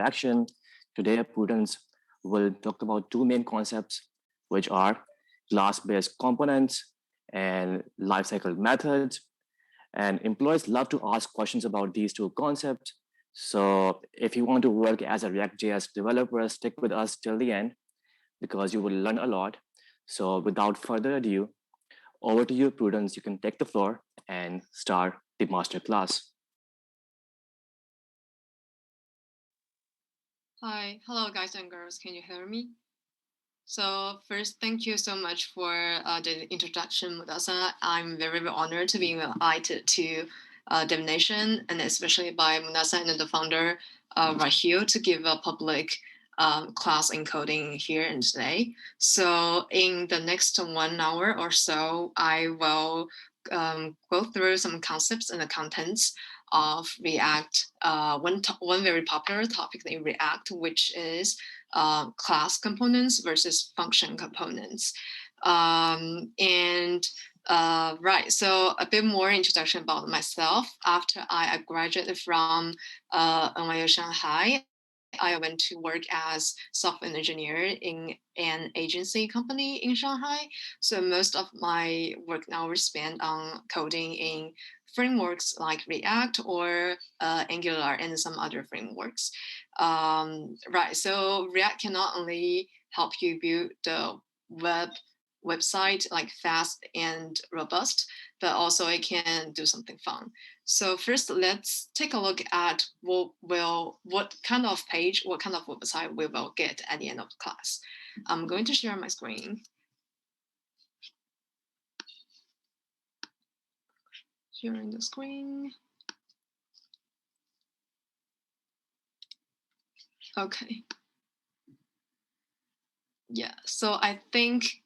action. Today, Prudence will talk about two main concepts, which are class-based components and lifecycle methods. And employees love to ask questions about these two concepts. So if you want to work as a React.js developer, stick with us till the end because you will learn a lot. So without further ado, over to you, Prudence. You can take the floor and start the masterclass. Hi, hello guys and girls, can you hear me? So first, thank you so much for the introduction, Mudasa. I'm very, very honored to be invited to Divination, and especially by Mudasa and the founder Rahil to give a public class in coding here and today. So in the next 1 hour or so, I will go through some concepts and the contents of React. One very popular topic in React, which is class components versus function components. Right, so a bit more introduction about myself. After I graduated from NYU Shanghai, I went to work as software engineer in an agency company in Shanghai. So most of my work now is spent on coding in frameworks like React or Angular and some other frameworks. Right, so React can not only help you build the website like fast and robust, but also it can do something fun. So first, let's take a look at what kind of page, what kind of website we will get at the end of the class. I'm going to share my screen. Sharing the screen. Okay. Yeah, so I think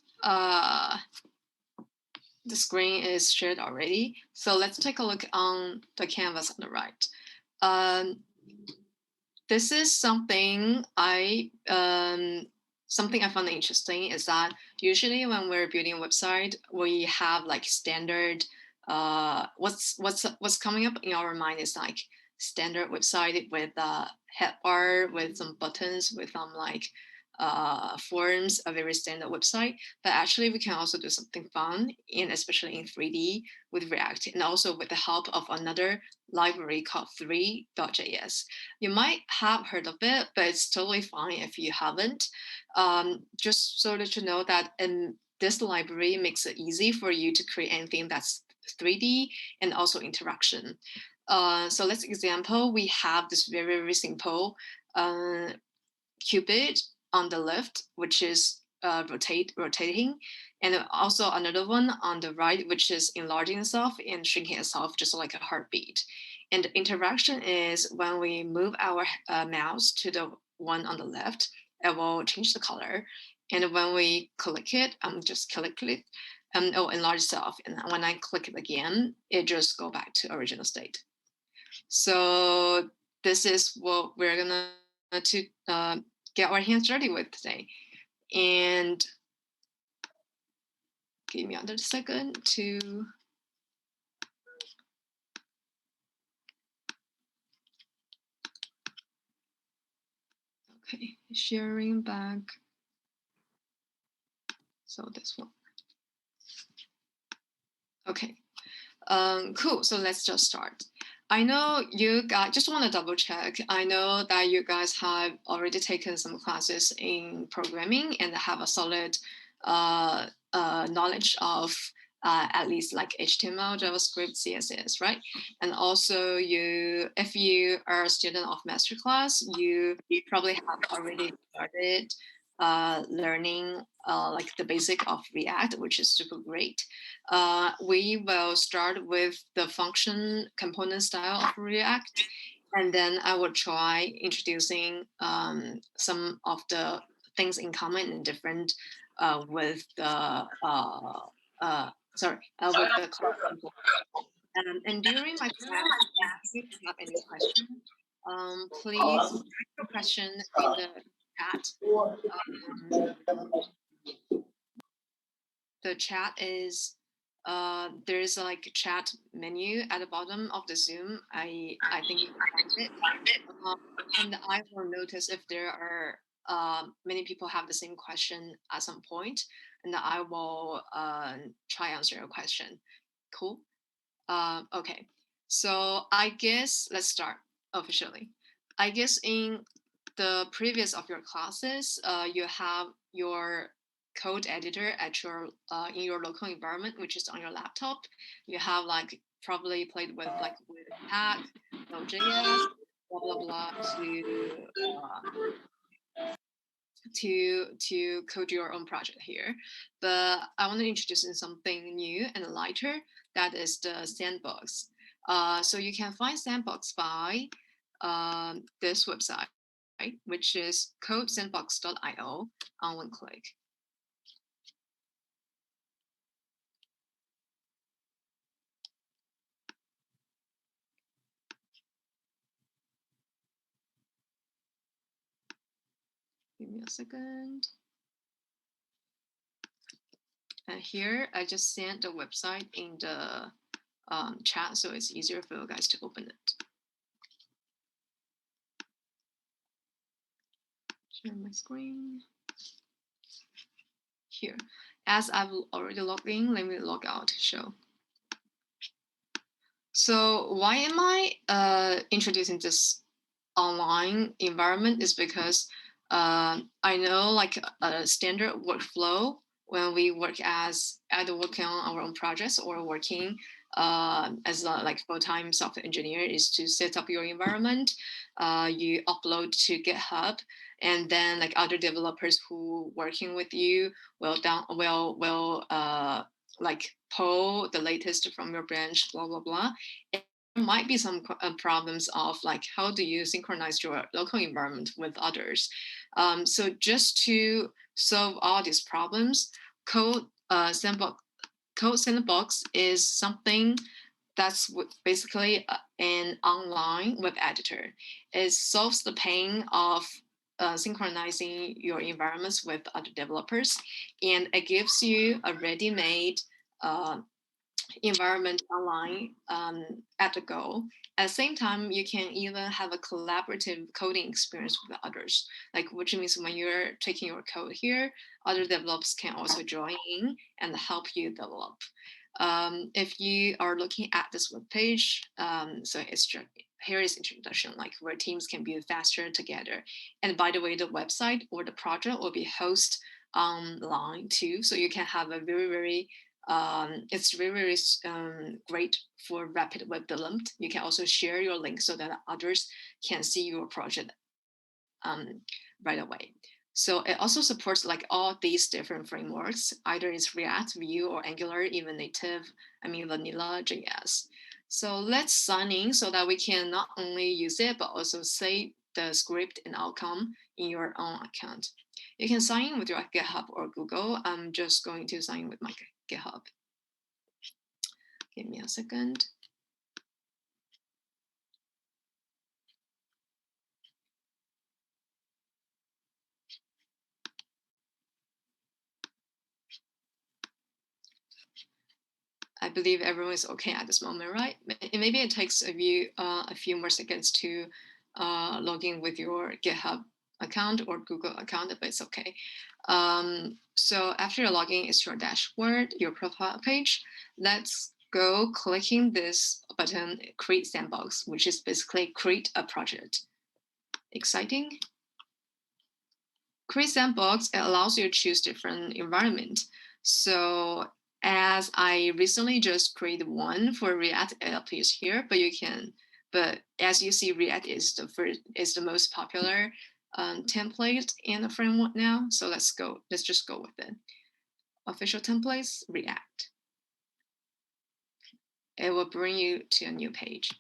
the screen is shared already. So let's take a look on the canvas on the right. This is something I found interesting is that usually when we're building a website, we have like standard. What's coming up in our mind is like standard website with a head bar with some buttons with some like forms, a very standard website. But actually, we can also do something fun, and especially in 3D with React, and also with the help of another library called 3.js. You might have heard of it, but it's totally fine if you haven't. Just so that you know that in this library makes it easy for you to create anything that's 3D and also interaction. So let's example, we have this very, very simple cubit on the left, which is rotating, and also another one on the right, which is enlarging itself and shrinking itself, just like a heartbeat. And the interaction is when we move our mouse to the one on the left, it will change the color. And when we click it, just click it, it will enlarge itself. And when I click it again, it just go back to original state. So this is what we're gonna get our hands dirty with today. And give me another second to okay, sharing back. So this one. Okay, cool. So let's just start. I know you guys, just want to double check. I know that you guys have already taken some classes in programming and have a solid knowledge of at least like HTML, JavaScript, CSS, right? And also if you are a student of masterclass, you probably have already started learning like the basic of React, which is super great. We will start with the function component style of React, and then I will try introducing some of the things in common and different with the with the class component. And during my class, if you have any questions, please put your question in the chat. The chat is there's like a chat menu at the bottom of the Zoom. I think you can find it. And I will notice if there are many people have the same question at some point, and I will try answer your question. Cool. Okay. So I guess let's start officially. I guess in the previous of your classes, you have your code editor at your in your local environment, which is on your laptop. You have like probably played with like with Hack, Node.js, blah blah blah to code your own project here. But I want to introduce something new and lighter. That is the Sandbox. So you can find Sandbox by this website, which is codesandbox.io on one click. Give me a second. And here I just sent the website in the chat, so it's easier for you guys to open it. Share my screen. Here, as I've already logged in, let me log out to show. So why am I introducing this online environment is because I know like a standard workflow when we work as either working on our own projects or working as a like full-time software engineer is to set up your environment. You upload to GitHub, and then like other developers who working with you will like pull the latest from your branch, blah blah blah. There might be some problems of like how do you synchronize your local environment with others. So just to solve all these problems, Code Sandbox is something that's basically an online web editor. It solves the pain of synchronizing your environments with other developers, and it gives you a ready-made environment online at the go. At the same time, you can even have a collaborative coding experience with others, like which means when you're taking your code here, other developers can also join in and help you develop. If you are looking at this web page, so it's just, here is introduction, like where teams can build faster together. And by the way, the website or the project will be hosted online too, so you can have a very it's very great for rapid web development. You can also share your link so that others can see your project right away. So it also supports like all these different frameworks, either it's React, Vue, or Angular, even native, vanilla JS. So let's sign in so that we can not only use it, but also save the script and outcome in your own account. You can sign in with your GitHub or Google. I'm just going to sign in with my GitHub. Give me a second. I believe everyone is okay at this moment, right? Maybe it takes a few more seconds to log in with your GitHub account or Google account, but it's okay. So after you're logging, it's your dashboard, your profile page. Let's go clicking this button, Create Sandbox, which is basically create a project. Exciting? Create Sandbox, it allows you to choose different environment. So as I recently just created one for React, it appears here, but as you see, React is the most popular template in the framework now. So let's just go with it. Official templates, React. It will bring you to a new page.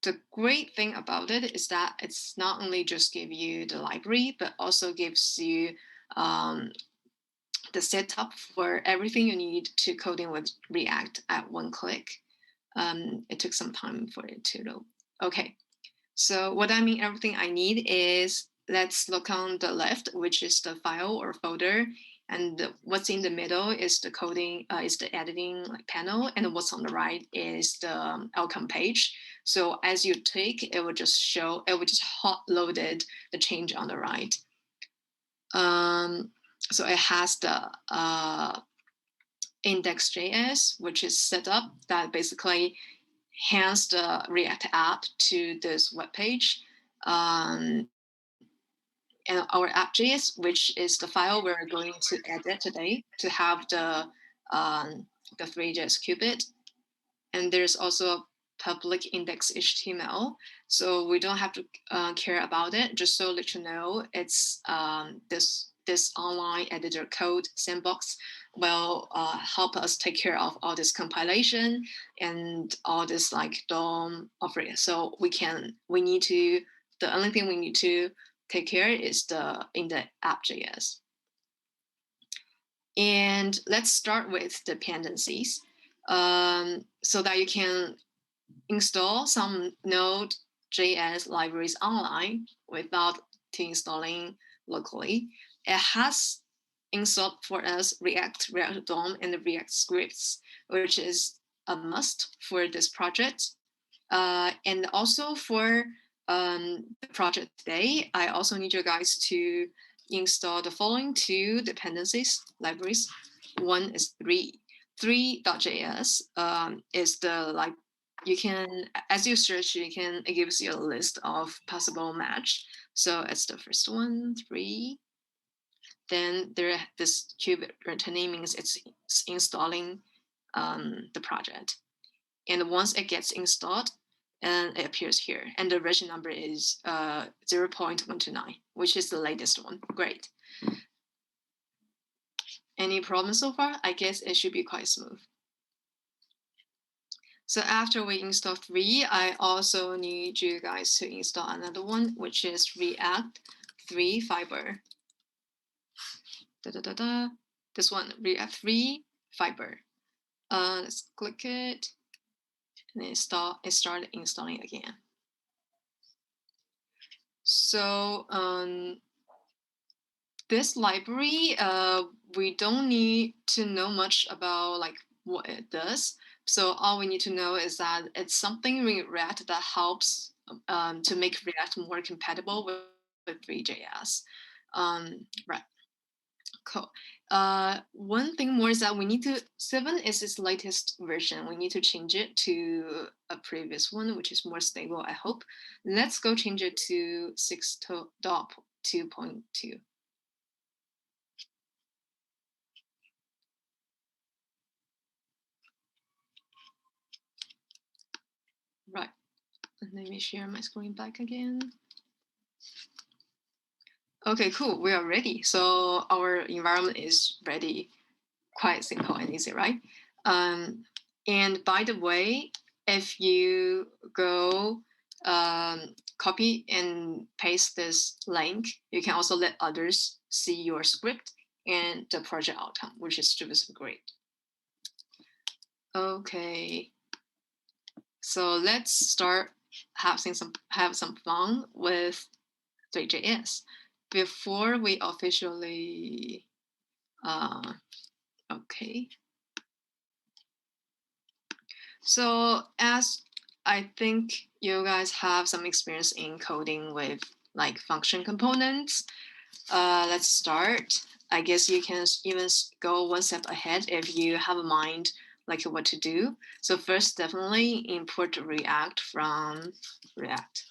The great thing about it is that it's not only just give you the library, but also gives you the setup for everything you need to coding with React at one click. It took some time for it to load. Okay, so what I mean everything I need is, let's look on the left, which is the file or folder, and what's in the middle is the coding, is the editing panel, and what's on the right is the outcome page. So as you tick, it will just show, it will just hot loaded the change on the right. So it has the Index.js, which is set up that basically hands the React app to this web page. And our app.js, which is the file we're going to edit today to have the 3.js qubit. And there's also a public index HTML. So we don't have to care about it. Just so let you know, it's this online editor code, Sandbox, will help us take care of all this compilation and all this like DOM operate. So the only thing we need to take care is in the app.js. And let's start with dependencies, so that you can install some Node.js libraries online without installing locally. It has installed for us React DOM, and the React scripts, which is a must for this project. And also for the project today, I also need you guys to install the following two dependencies libraries. One is 3.js is the you can, as you search, it gives you a list of possible match. So it's the first one, 3. Then this qubit returning means it's installing the project. And once it gets installed, and it appears here, and the version number is 0.129, which is the latest one. Great. Any problems so far? I guess it should be quite smooth. So after we install 3, I also need you guys to install another one, which is React 3 Fiber. This one, React 3 Fiber. Let's click it, and it started installing again. So this library, we don't need to know much about like what it does. So all we need to know is that it's something in React that helps to make React more compatible with 3.js. Right. Cool. One thing more is that we need to, 7 is its latest version. We need to change it to a previous one, which is more stable, I hope. Let's go change it to 6.2.2. Right. Let me share my screen back again. Okay, cool. We are ready. So our environment is ready. Quite simple and easy, right? And by the way, if you go copy and paste this link, you can also let others see your script and the project outcome, which is super great. Okay, so let's start have some fun with 3.js before we officially. Okay. So as I think you guys have some experience in coding with like function components, let's start. I guess you can even go one step ahead if you have a mind like what to do. So first, definitely import React from React.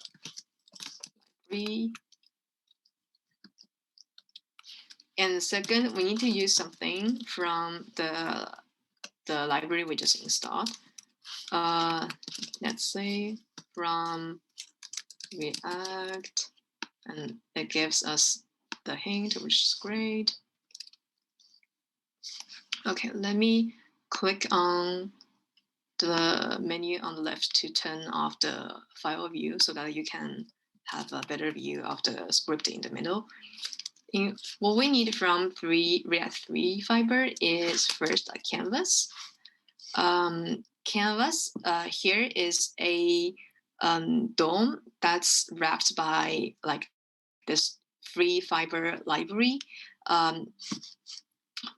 And second, we need to use something from the library we just installed. Let's say from React, and it gives us the hint, which is great. Okay, let me click on the menu on the left to turn off the file view so that you can have a better view of the script in the middle. What we need from React 3 Fiber is first a canvas. Canvas here is a DOM that's wrapped by like this free fiber library.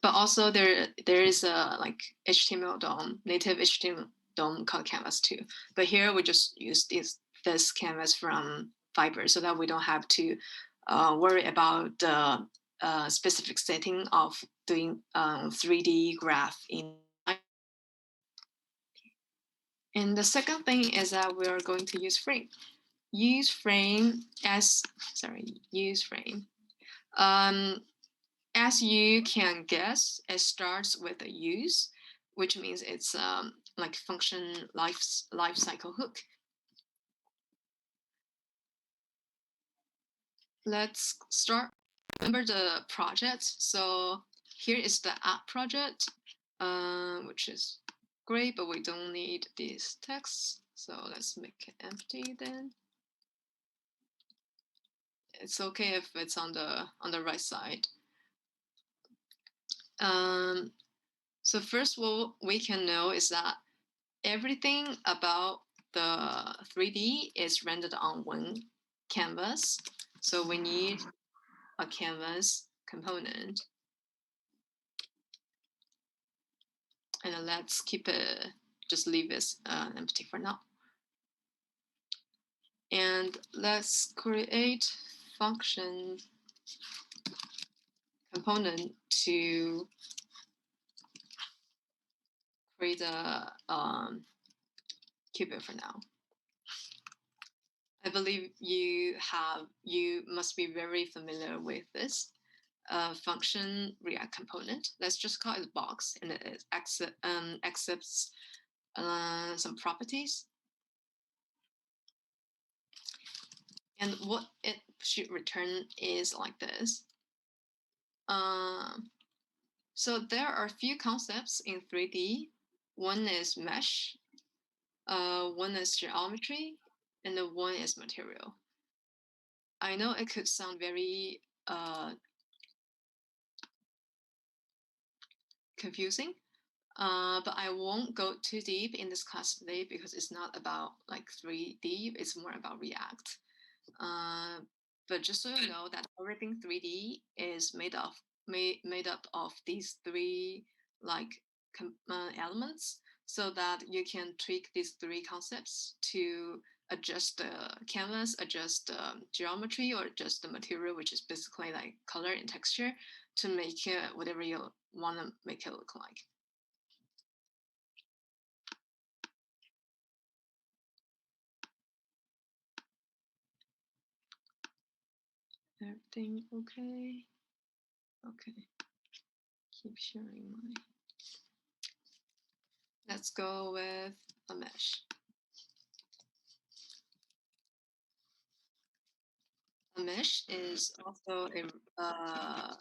But also there is a like HTML DOM, native HTML DOM called Canvas too. But here we just use this canvas from Fiverr so that we don't have to worry about the specific setting of doing 3D graph in. And the second thing is that we are going to use frame. Use frame. As you can guess, it starts with a use, which means it's like function lifecycle hook. Let's start. Remember the project. So here is the app project, which is great, but we don't need this text. So let's make it empty then. It's okay if it's on the right side. So first, what we can know is that everything about the 3D is rendered on one canvas. So we need a canvas component. And let's just leave this empty for now. And let's create function component to create a Cupid for now. I believe you must be very familiar with this function React component. Let's just call it box, and it accepts some properties. And what it should return is like this. So there are a few concepts in 3D. One is mesh, one is geometry, and the one is material. I know it could sound very confusing, but I won't go too deep in this class today because it's not about like 3D, it's more about React. But just so you know that everything 3D is made up of these three like elements, so that you can tweak these three concepts to adjust the canvas, adjust the geometry, or adjust the material, which is basically like color and texture, to make it whatever you want to make it look like. Everything okay? Okay. Keep sharing my. Let's go with a mesh. A mesh is also a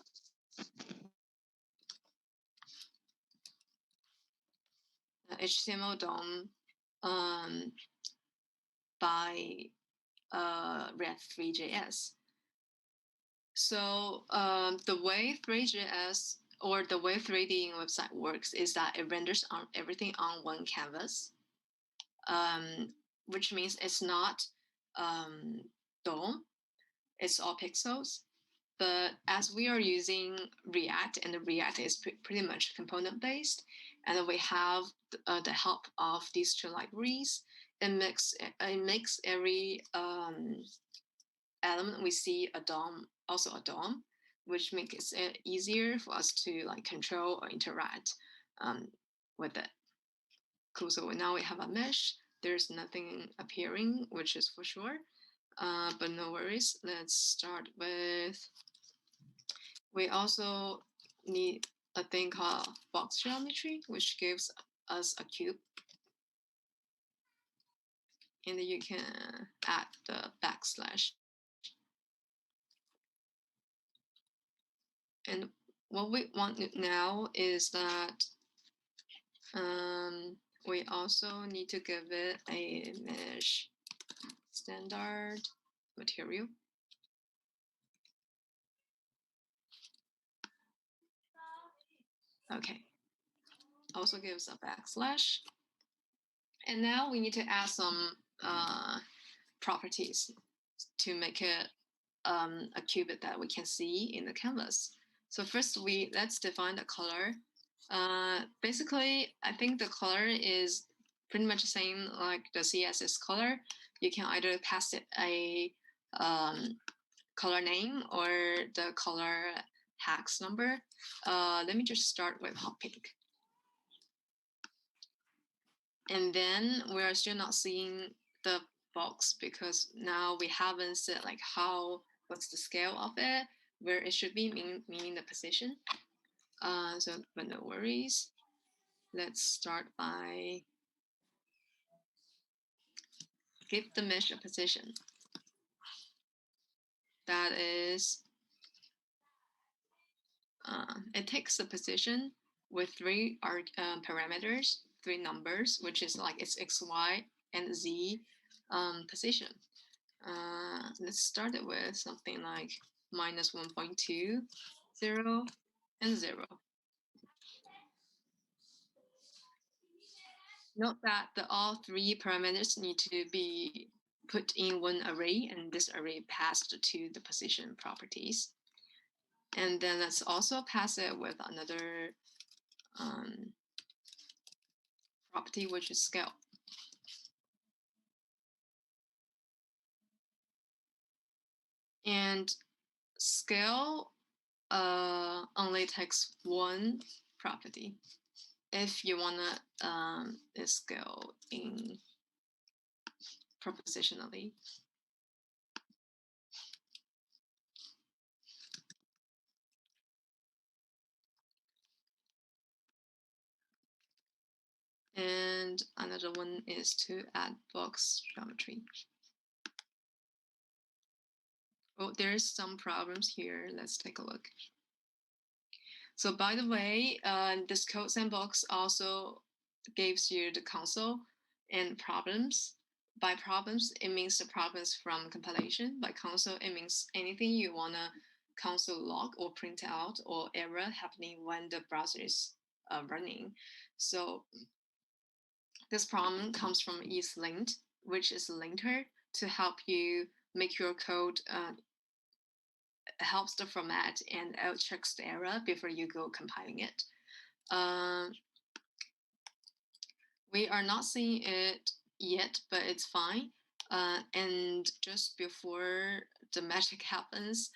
HTML DOM by React.js. So the way 3JS or the way 3D in website works is that it renders on everything on one canvas, which means it's not DOM, it's all pixels. But as we are using React, and the React is pretty much component based, and we have the help of these two libraries, it makes every element we see a DOM also a DOM, which makes it easier for us to like control or interact with it. Cool. So now we have a mesh. There's nothing appearing, which is for sure. But no worries. Let's start with. We also need a thing called box geometry, which gives us a cube. And then you can add the backslash. And what we want now is that we also need to give it a mesh standard material. Okay. Also gives a backslash. And now we need to add some properties to make it a cubit that we can see in the canvas. So first let's define the color. Basically, I think the color is pretty much the same like the CSS color. You can either pass it a color name or the color hex number. Let me just start with hot pink. And then we are still not seeing the box because now we haven't said like what's the scale of it, where it should be, meaning the position. But no worries. Let's start by give the mesh a position. That is, it takes a position with three parameters, three numbers, which is like its x, y, and z position. Let's start it with something like -1.2, 0, and 0. Note that all three parameters need to be put in one array, and this array passed to the position properties. And then let's also pass it with another property, which is scale. And scale only takes one property. If you want to scale in propositionally. And another one is to add box geometry. Oh, there's some problems here. Let's take a look. So by the way, this code sandbox also gives you the console and problems. By problems, it means the problems from compilation. By console, it means anything you want to console log or print out or error happening when the browser is running. So this problem comes from ESLint, which is a linter to help you make your code helps the format and checks the error before you go compiling it. We are not seeing it yet, but it's fine. And just before the magic happens,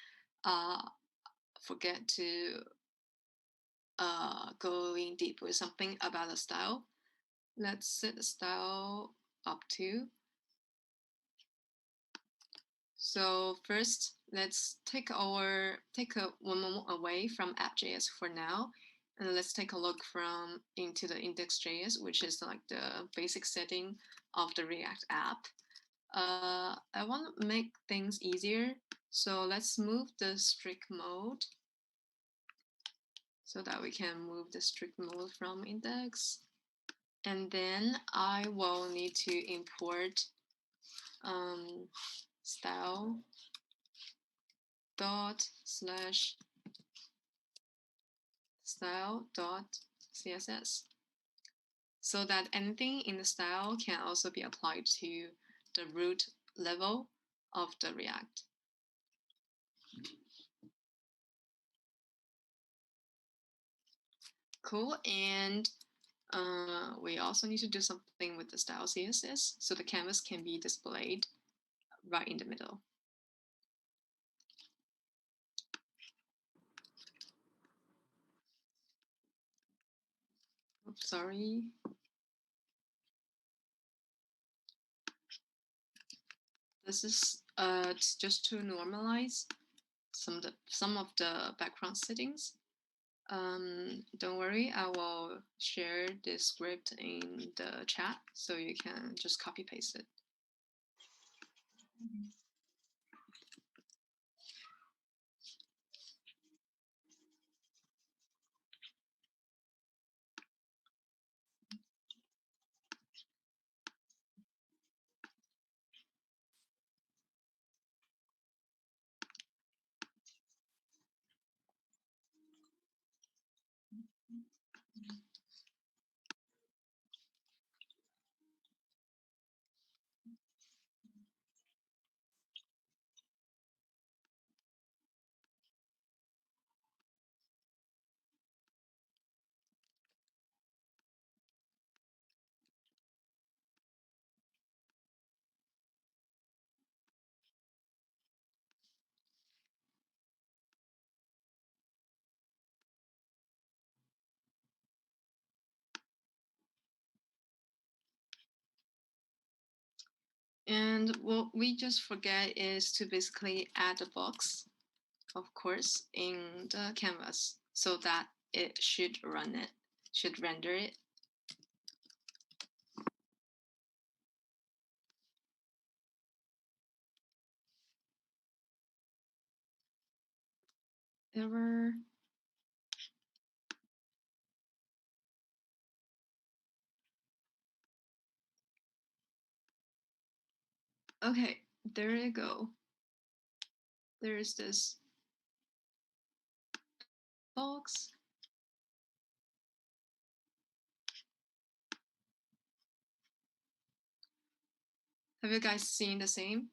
forget to go in deep with something about the style. Let's set the style up to. So first, let's take one more away from app.js for now. And let's take a look into the index.js, which is like the basic setting of the React app. I want to make things easier. So let's move the strict mode so that we can move the strict mode from index. And then I will need to import style dot slash style dot css so that anything in the style can also be applied to the root level of the React. Cool. And we also need to do something with the style CSS so the canvas can be displayed right in the middle. Oops, sorry. This is just to normalize some of the background settings. Don't worry, I will share this script in the chat so you can just copy paste it. And what we just forget is to basically add a box, of course, in the canvas so that it should render it. Error. Okay, there you go. There is this box. Have you guys seen the same?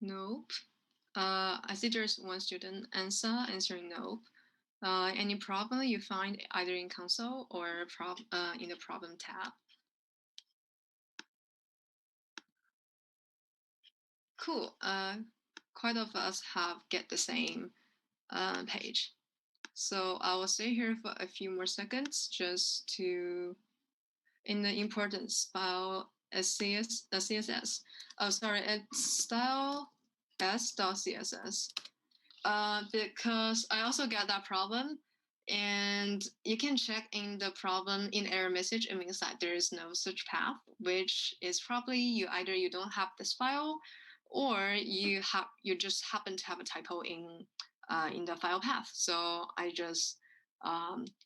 Nope. I see there's one student answering nope. Any problem you find either in console or in the problem tab. Cool. Quite of us have get the same page. So I will stay here for a few more seconds just to, in the importance file CSS. Oh, sorry, it's style s.css. Because I also get that problem, and you can check in the problem in error message. It means that there is no such path, which is probably either you don't have this file, or you just happen to have a typo in the file path. So I just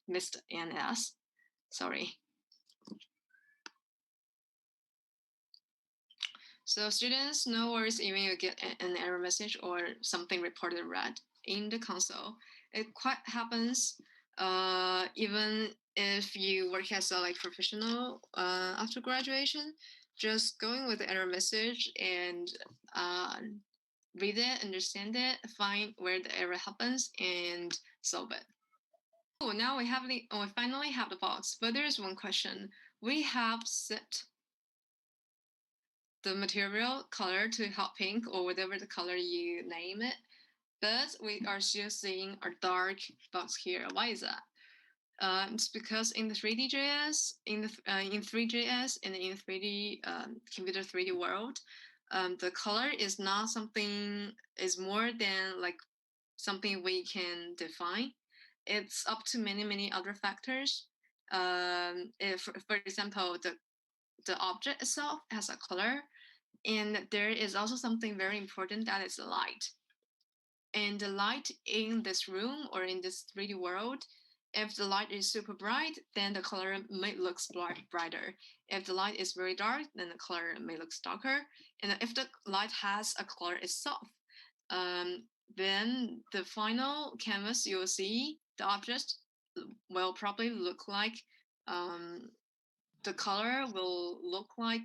missed an S. Sorry. So students, no worries even you get an error message or something reported red in the console. It quite happens even if you work as a professional after graduation. Just going with the error message and read it, understand it, find where the error happens, and solve it. Oh, now we finally have the box, but there is one question. We have set the material color to hot pink or whatever the color you name it, but we are still seeing a dark box here. Why is that? It's because in the 3D.js, in 3JS and in 3D computer 3D world, the color is not something, is more than something we can define. It's up to many other factors. If, for example, the object itself has a color, and there is also something very important, that is light. And the light in this room or in this 3D world, if the light is super bright, then the color may look brighter. If the light is very dark, then the color may look darker. And if the light has a color itself, then the final canvas you will see, the object will probably look like, the color will look like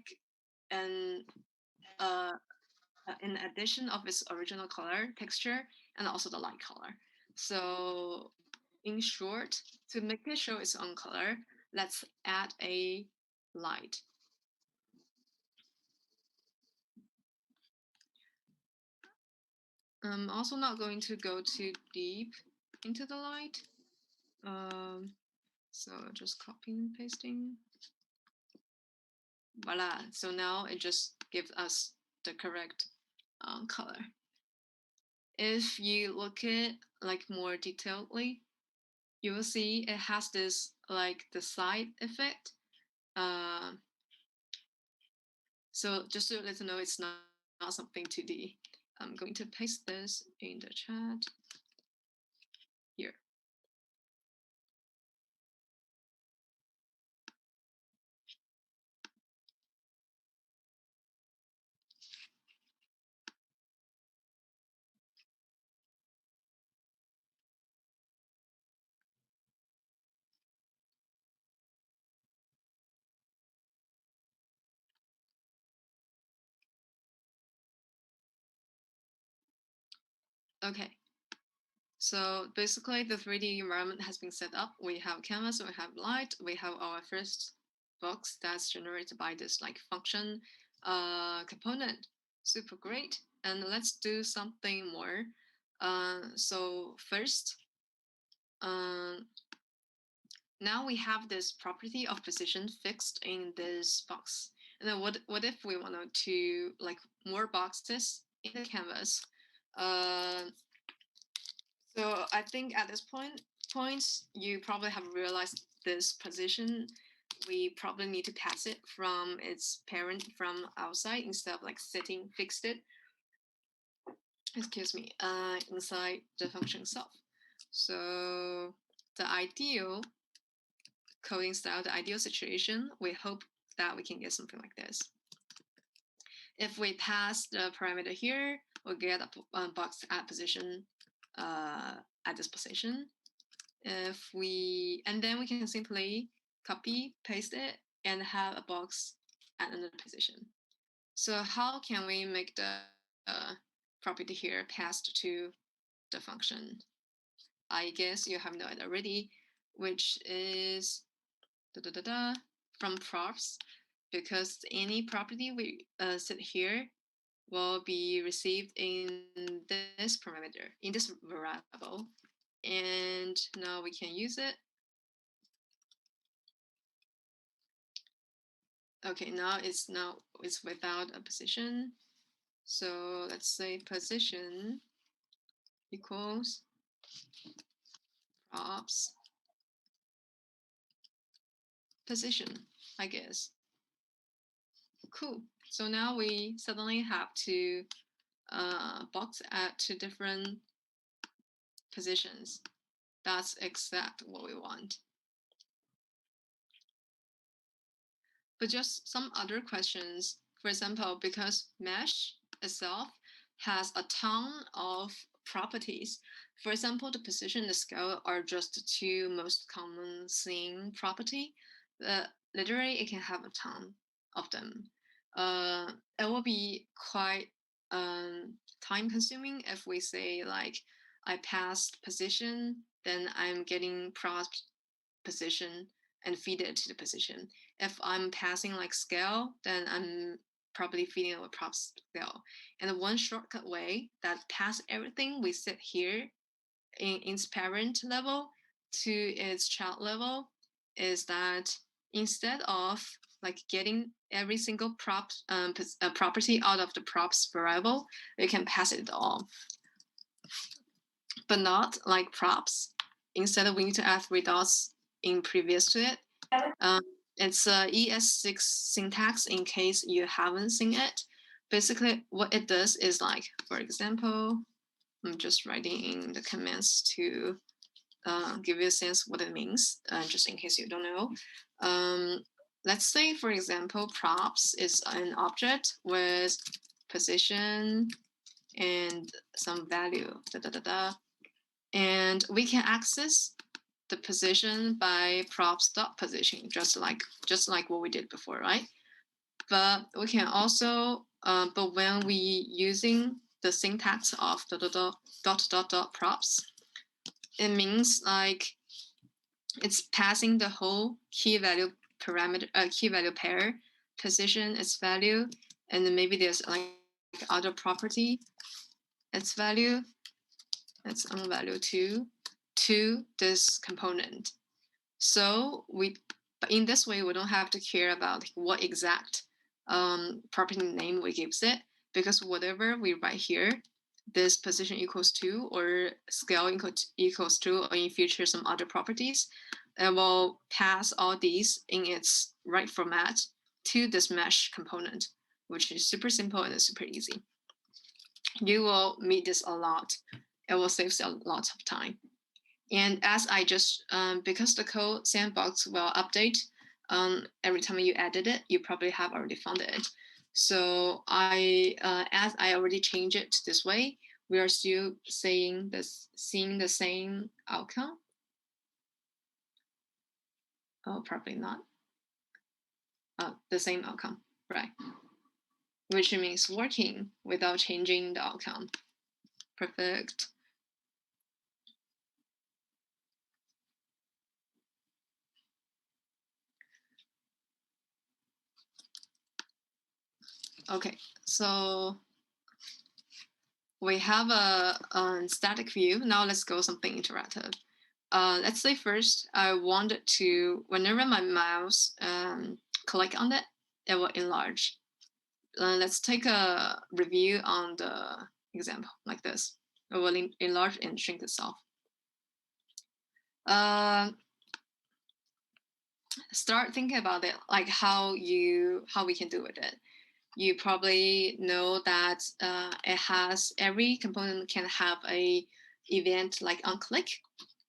an in addition of its original color, texture, and also the light color. So in short, to make it show its own color, let's add a light. I'm also not going to go too deep into the light. So just copying and pasting. Voila. So now it just gives us the correct color. If you look at more detailedly, you will see it has this the side effect. So just to let you know, it's not something 2D. I'm going to paste this in the chat here. Okay. So basically the 3D environment has been set up. We have canvas, we have light, we have our first box that's generated by this like function component. Super great. And let's do something more. So first, now we have this property of position fixed in this box. And then what if we wanted to like more boxes in the canvas? So I think at this point, you probably have realized this position. We probably need to pass it from its parent from outside instead of like setting fixed it. Excuse me, inside the function itself. So the ideal coding style, the ideal situation, we hope that we can get something like this. If we pass the parameter here, we'll get a box at position at this position. And then we can simply copy, paste it, and have a box at another position. So how can we make the property here passed to the function? I guess you have known it already, which is from props, because any property we set here will be received in this parameter, in this variable. And now we can use it. Okay, now it's without a position. So let's say position equals props position, I guess. Cool. So now we suddenly have to box at 2 different positions. That's exactly what we want. But just some other questions. For example, because mesh itself has a ton of properties. For example, the position and the scale are just the 2 most common seen property. Literally, it can have a ton of them. It will be quite time consuming if we say like I passed position, then I'm getting props position and feed it to the position. If I'm passing like scale, then I'm probably feeding it with props scale. And one shortcut way that pass everything we set here in its parent level to its child level is that instead of like getting every single property out of the props variable, we can pass it all. But not like props. Instead, we need to add 3 dots in previous to it. It's a ES6 syntax in case you haven't seen it. Basically, what it does is like, for example, I'm just writing in the commands to give you a sense what it means, just in case you don't know. Let's say, for example, props is an object with position and some value, and we can access the position by props.position, just like what we did before, right? But we can also, but when we using the syntax of dot props, it means like it's passing the whole key value parameter, key value pair, position, its value, and then maybe there's like other property, its value, its own value too, to this component. So but in this way, we don't have to care about what exact property name we gives it, because whatever we write here, this position equals 2 or scale equals 2, or in future some other properties, it will pass all these in its right format to this mesh component, which is super simple and super easy. You will meet this a lot. It will save a lot of time. And as I just, because the code Sandbox will update every time you edit it, you probably have already found it. So as I already changed it this way, we are still seeing the same outcome. Oh, probably not. The same outcome, right? Which means working without changing the outcome. Perfect. Okay, so we have a static view. Now let's go something interactive. Let's say first I wanted to, whenever my mouse click on it, it will enlarge. Let's take a review on the example like this. It will enlarge and shrink itself. Start thinking about it, like how we can do with it. You probably know that it has, every component can have a event like on click,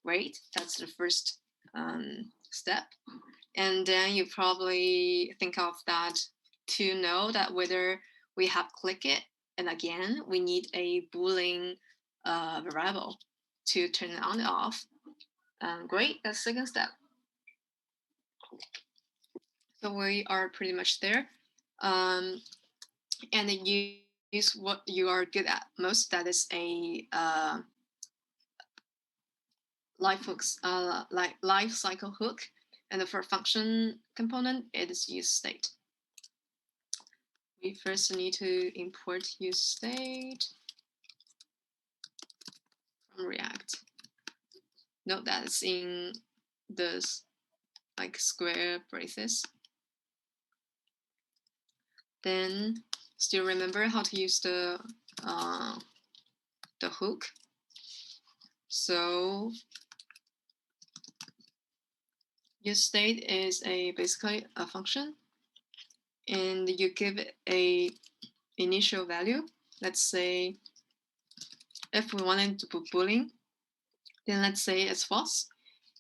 right? That's the first step. And then you probably think of that to know that whether we have click it, and again, we need a Boolean variable to turn it on and off. Great, that's the second step. So we are pretty much there. And then use what you are good at most, that is a life cycle hook. And for function component, it is use state. We first need to import use state from React. Note that it's in this like square braces. Then still remember how to use the hook. So use state is basically a function, and you give it a initial value. Let's say if we wanted to put Boolean, then let's say it's false.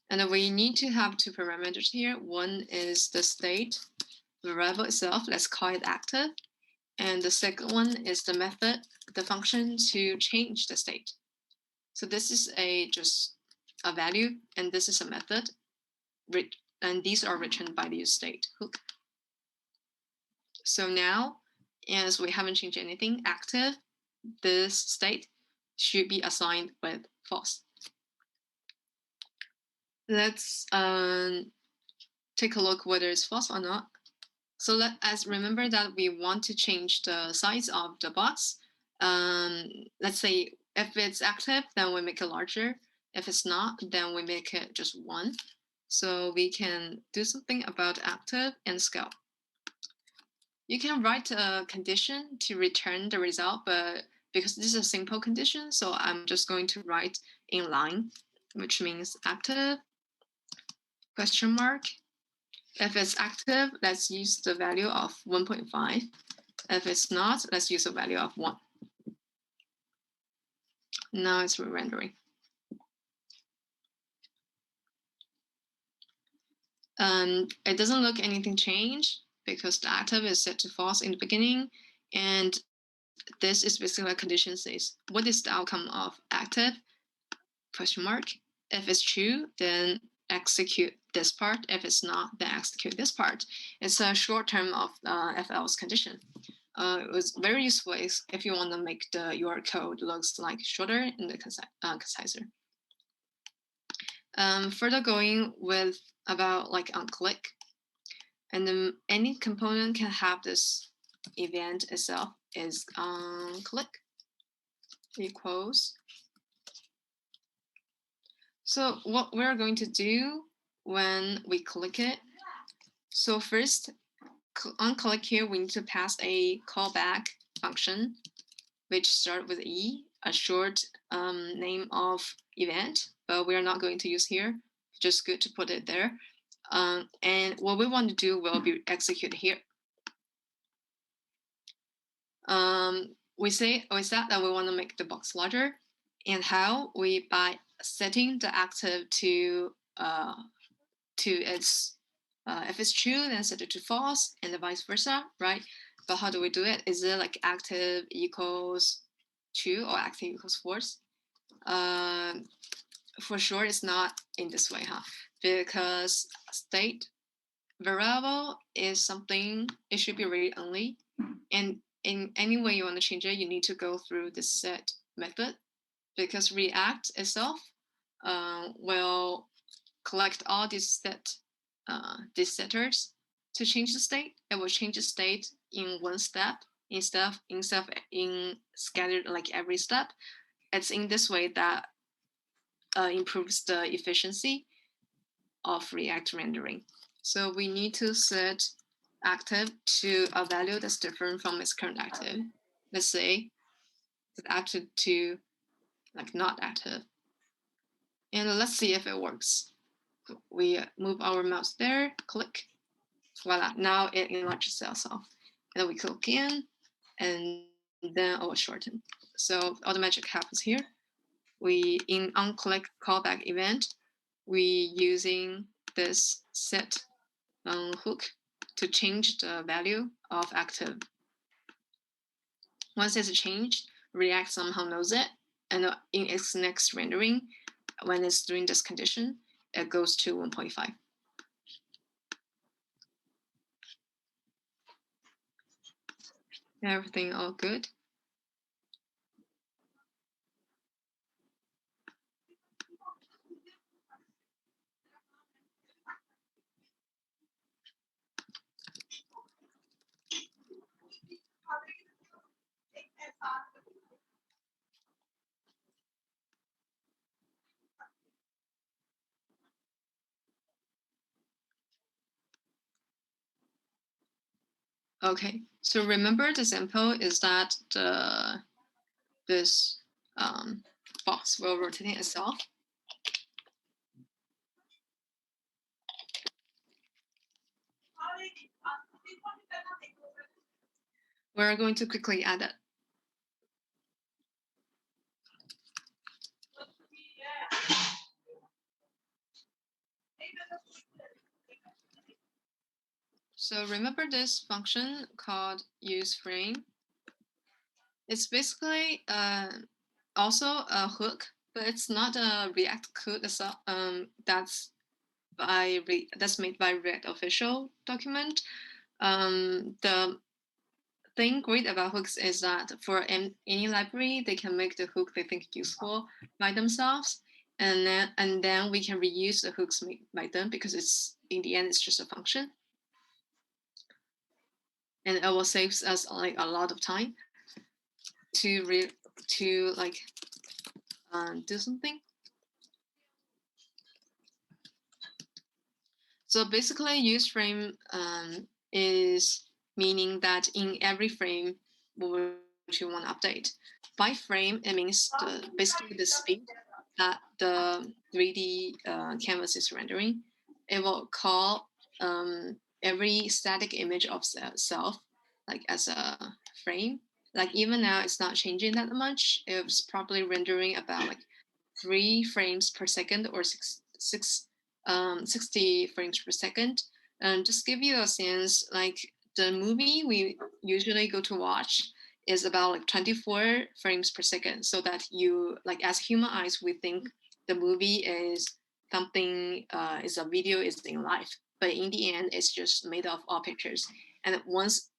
And we need to have two parameters here. One is the state variable itself. Let's call it active. And the second one is the method, the function to change the state. So this is just a value, and this is a method. And these are returned by the use state hook. So now, as we haven't changed anything, active, this state should be assigned with false. Let's take a look whether it's false or not. So let's remember that we want to change the size of the box. Let's say if it's active, then we make it larger. If it's not, then we make it just 1. So we can do something about active and scale. You can write a condition to return the result, but because this is a simple condition, so I'm just going to write in line, which means active, question mark. If it's active, let's use the value of 1.5. If it's not, let's use a value of 1. Now it's re-rendering. It doesn't look anything changed because the active is set to false in the beginning. And this is basically a condition says, what is the outcome of active? Question mark. If it's true, then execute this part. If it's not, then execute this part. It's a short term of if else condition. It was very useful if you want to make your code looks like shorter and conciser. Further going with about like on click, and then any component can have this event itself is on click equals. So what we're going to do when we click it, so first on click here, we need to pass a callback function, which start with E, a short name of event, but we are not going to use here. Just good to put it there. And what we want to do will be executed here. We said that we want to make the box larger, and how? By setting the active to its if it's true, then set it to false, and vice versa, right? But how do we do it? Is it like active equals true or active equals false? For sure, it's not in this way, because state variable is something, it should be read only, and in any way you want to change it, you need to go through the set method, because React itself will collect all these setters to change the state. It will change the state in one step instead of in scattered like every step. It's in this way that improves the efficiency of React rendering. So we need to set active to a value that's different from its current active. Let's say it's active to like not active. And let's see if it works. We move our mouse there, click, voila, now it enlarges itself. And then we click in, and then it will shorten. So all the magic happens here. We, in onClick callback event, we using this set hook to change the value of active. Once it's changed, React somehow knows it, and in its next rendering, when it's doing this condition, it goes to 1.5. Everything all good. Okay, so remember the example is that this box will rotate itself. We're going to quickly add it. So remember this function called useFrame. It's basically also a hook, but it's not a React code that's made by React official document. The thing great about hooks is that for any library, they can make the hook they think useful by themselves, and then we can reuse the hooks made by them because it's in the end it's just a function, and it will save us like a lot of time to do something. So basically, use frame is meaning that in every frame which you want to update. By frame, it means basically the speed that the 3D canvas is rendering. It will call every static image of self like as a frame. Like even now, it's not changing that much. It's probably rendering about like 3 frames per second or 60 frames per second. And just give you a sense, like the movie we usually go to watch is about like 24 frames per second, so that you like as human eyes we think the movie is something is a video is in life, but in the end it's just made of all pictures. And once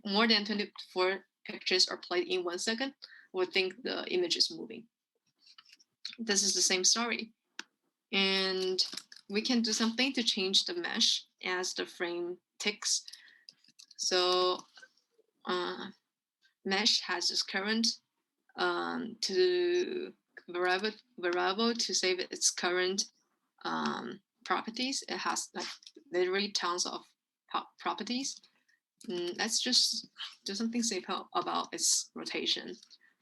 more than 24 pictures are played in 1 second, we think the image is moving. This is the same story. And we can do something to change the mesh as the frame ticks. So mesh has this current to variable to save its current properties. It has like literally tons of properties. Let's just do something simple about its rotation.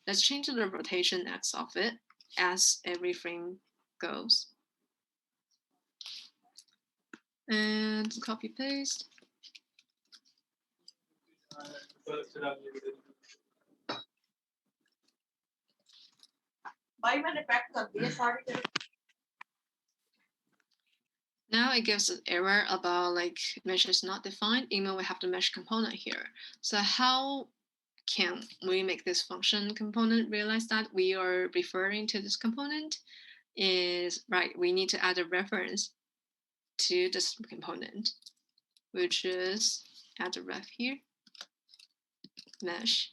Let's change the rotation x of it as every frame goes. And copy paste. Now it gives an error about like mesh is not defined, even though we have the mesh component here. So how can we make this function component realize that we are referring to this component? Is right, we need to add a reference to this component, which is add a ref here, mesh.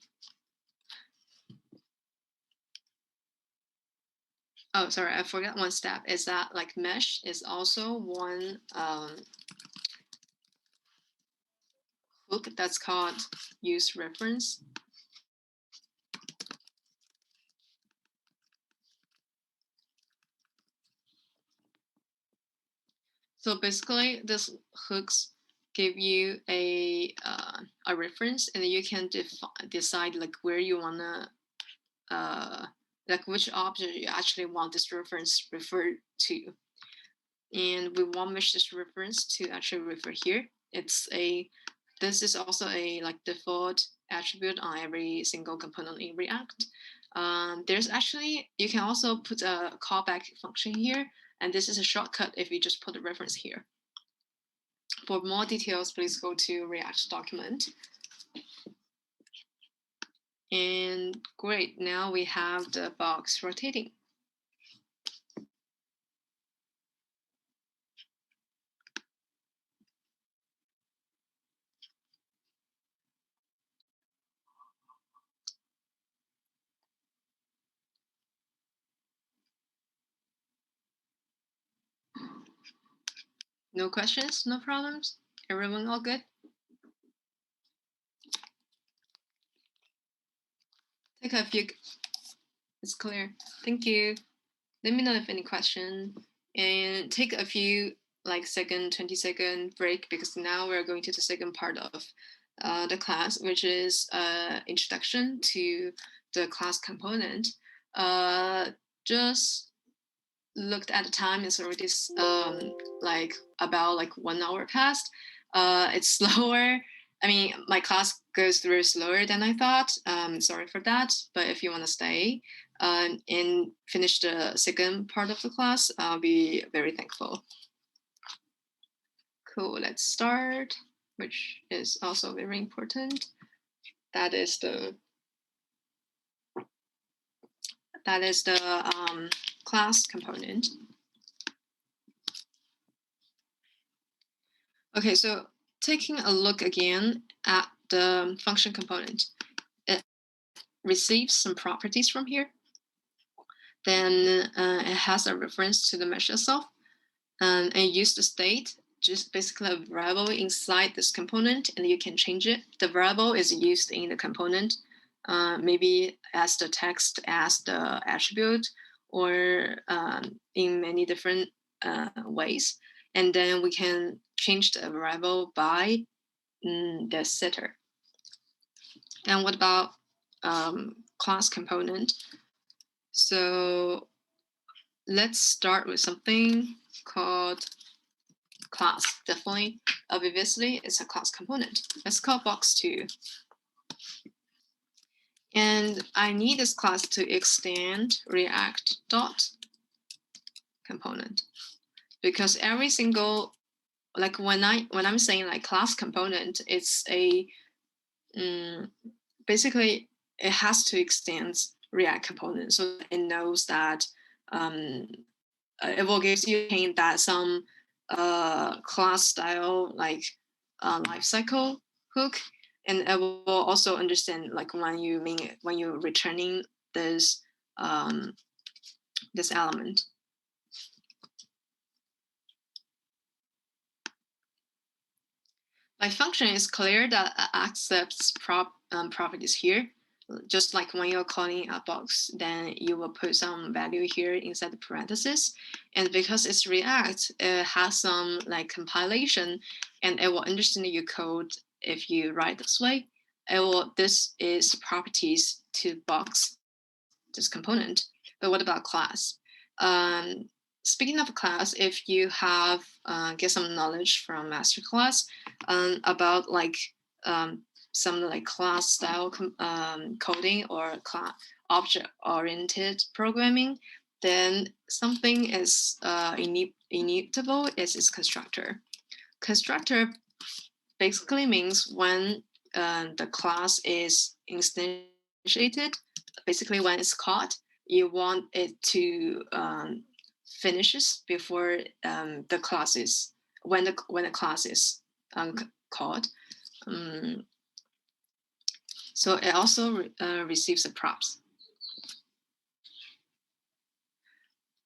Oh, sorry, I forgot one step, is that like mesh is also one hook that's called use reference. So basically, this hooks give you a reference, and then you can decide like where you wanna like which object you actually want this reference referred to. And we want this reference to actually refer here. This is also a like default attribute on every single component in React. There's actually, you can also put a callback function here, and this is a shortcut if you just put a reference here. For more details, please go to React document. And great, now we have the box rotating. No questions, no problems? Everyone all good? Take a few, it's clear. Thank you. Let me know if any question, and take a few like 20-second break, because now we're going to the second part of the class, which is introduction to the class component. Just looked at the time, it's already like about like 1 hour past. It's slower. I mean, my class goes through slower than I thought. Sorry for that. But if you want to stay and finish the second part of the class, I'll be very thankful. Cool, let's start, which is also very important. That is the class component. Okay, so taking a look again at the function component, it receives some properties from here. Then it has a reference to the mesh itself, and use the state, just basically a variable inside this component, and you can change it. The variable is used in the component, maybe as the text, as the attribute, or in many different ways. And then we can change the variable by the setter. And what about class component? So let's start with something called class. Definitely, obviously, it's a class component. Let's call box2. And I need this class to extend React dot component, because every single, like when I'm saying like class component, it's a basically it has to extend React component, so it knows that it will give you a hint that some class style like lifecycle hook, and it will also understand like when you're returning this this element. My function is clear that it accepts properties here. Just like when you're calling a box, then you will put some value here inside the parentheses. And because it's React, it has some like compilation, and it will understand your code if you write this way. This is properties to box, this component. But what about class? Speaking of class, if you have get some knowledge from masterclass about like some like class style coding or object-oriented programming, then something is immutable is its constructor. Constructor basically means when the class is instantiated, basically when it's called, you want it to finishes before the class is, when the class is called. So it also receives the props.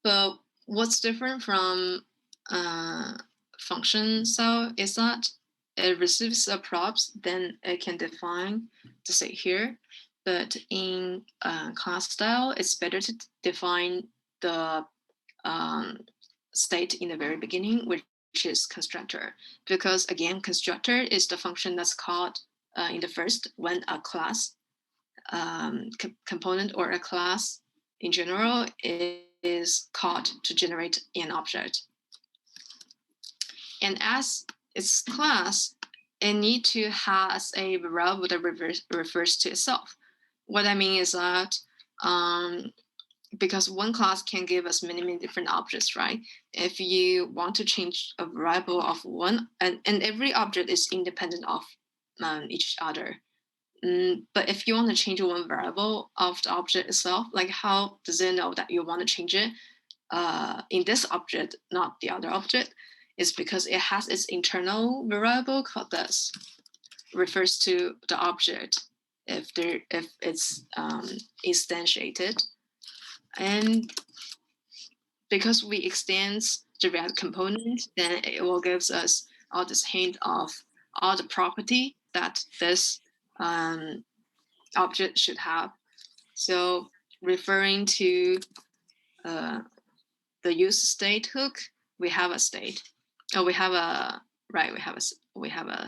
But what's different from function style is that it receives a props, then it can define the state here. But in class style, it's better to define the state in the very beginning, which is constructor, because again, constructor is the function that's called in the first when a class component or a class in general is called to generate an object. And as its class, it needs to has a variable that refers to itself. What I mean is that because one class can give us many different objects, right? If you want to change a variable of one, and every object is independent of each other. But if you want to change one variable of the object itself, like how does it know that you want to change it in this object, not the other object? It's because it has its internal variable called this, refers to the object if it's instantiated. And because we extend the React component, then it will gives us all this hint of all the property that this object should have. So referring to the use state hook, we have a state. Oh, we have a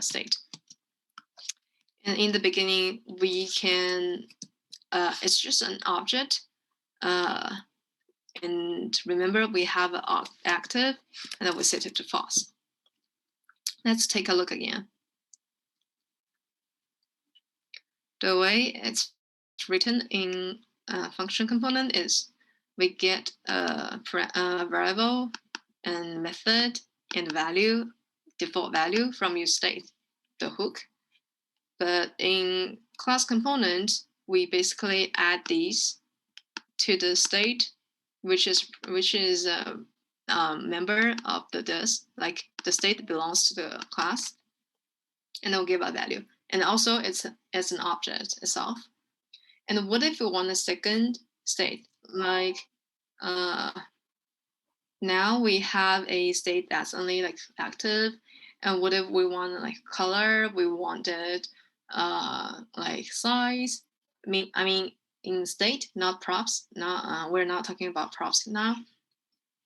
state. And in the beginning, we can it's just an object. And remember, we have an active, and then we set it to false. Let's take a look again. The way it's written in function component is we get a variable and method and value, default value from use state, the hook. But in class component, we basically add these to the state, which is a member of the this, like the state belongs to the class, and it'll give a value. And also it's an object itself. And what if we want a second state? Like now we have a state that's only like active. And what if we want like color? We wanted like size. I mean in state, not props. Not we're not talking about props now.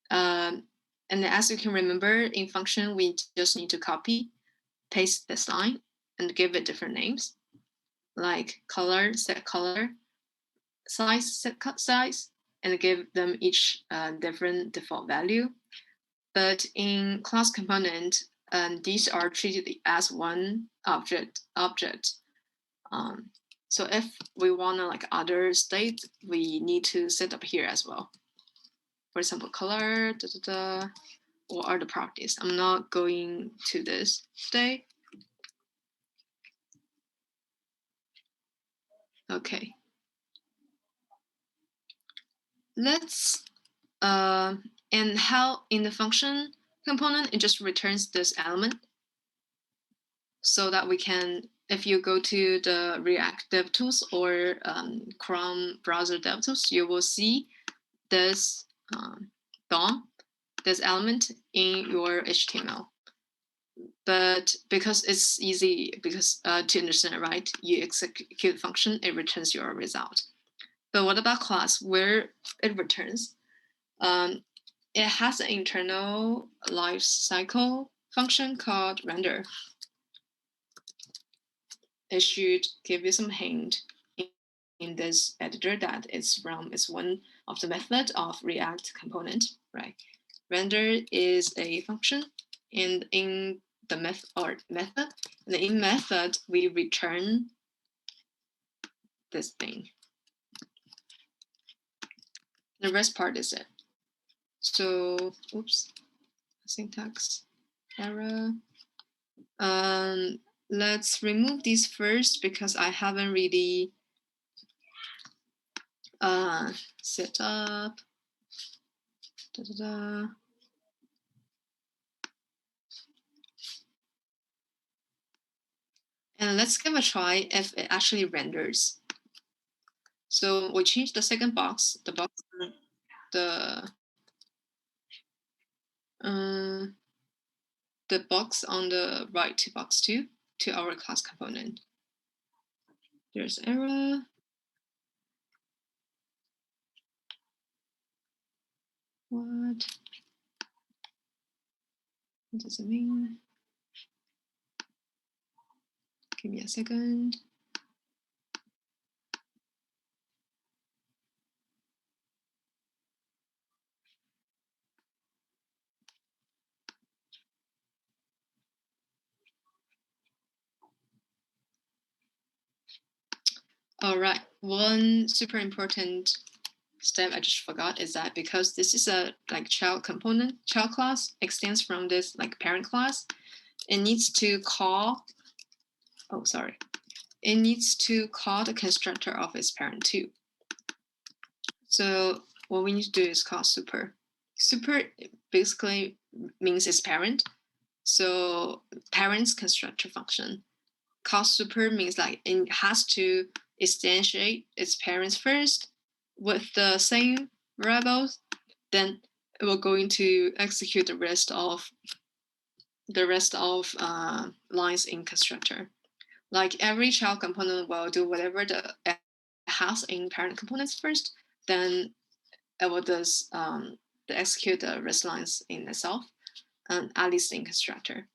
And as you can remember, in function we just need to copy, paste this line, and give it different names, like color, set color, size, set size, and give them each different default value. But in class component, these are treated as one object. So if we want to like other state, we need to set up here as well. For example, color, or other properties. I'm not going to this today. Okay. Let's and how in the function component, it just returns this element so that we can, if you go to the React DevTools or Chrome browser DevTools, you will see this DOM, this element in your HTML. But because it's easy, because to understand, right? You execute function, it returns your result. But what about class, where it returns? It has an internal lifecycle function called render. It should give you some hint in this editor that it's one of the method of React component, right? Render is a function, and in the method, and in method we return this thing. The rest part is it. So, oops, syntax error. Let's remove these first because I haven't really set up. And let's give a try if it actually renders. So we change the second box, the box, the the box on the right to box 2 to our class component. There's error. What does it mean? Give me a second. All right, one super important step I just forgot is that because this is a like child component, child class extends from this like parent class, it needs to call, it needs to call the constructor of its parent too. So what we need to do is call super. Super basically means its parent. So parent's constructor function. Call super means like it has to instantiate its parents first with the same variables, then it will going to execute the rest of lines in constructor. Like every child component will do whatever it has in parent components first, then it will does execute the rest lines in itself, at least in constructor.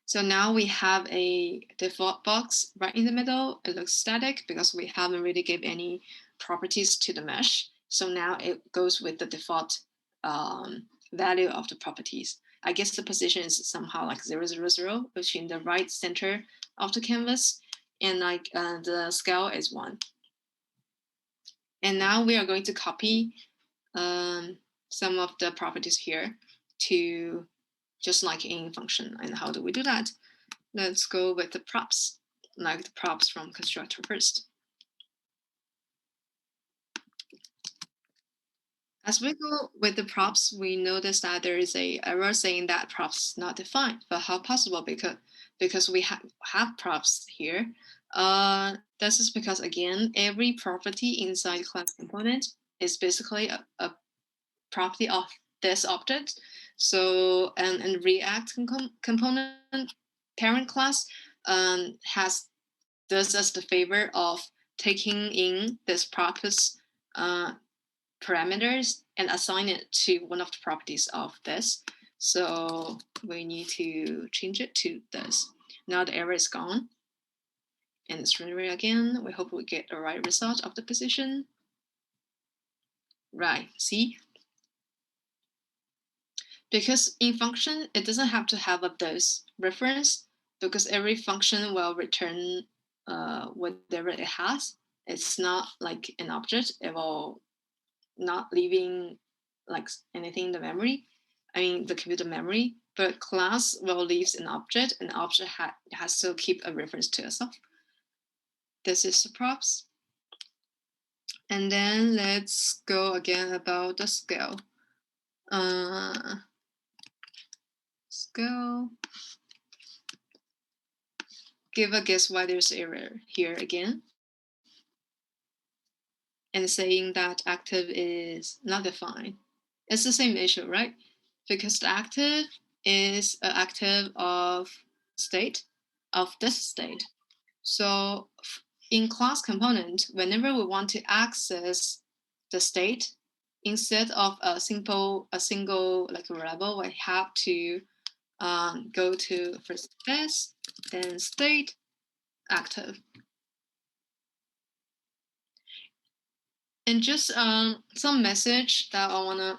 So now we have a default box right in the middle. It looks static because we haven't really given any properties to the mesh. So now it goes with the default value of the properties. I guess the position is somehow like 0, 0, 0 between the right center of the canvas, and like the scale is 1. And now we are going to copy some of the properties here to just like in function. And how do we do that? Let's go with the props, like the props from constructor first. As we go with the props, we notice that there is a error saying that props not defined. But how possible? Because we have props here. This is because again, every property inside class component is basically a property of this object. So and React component parent class does us the favor of taking in this properties parameters and assign it to one of the properties of this. So we need to change it to this. Now the error is gone. And it's rendering again. We hope we get the right result of the position. Right, see? Because in function, it doesn't have to have a this reference because every function will return whatever it has. It's not like an object. It will not leaving like anything in the memory. I mean, the computer memory, but class will leave an object, and object has to keep a reference to itself. This is the props. And then let's go again about the scale. Scale. Give a guess why there's error here again. And saying that active is not defined. It's the same issue, right? Because the active is an active of state, of this state. So in class component, whenever we want to access the state, instead of a single like variable, we have to go to first this, then state, active. And just some message that I want to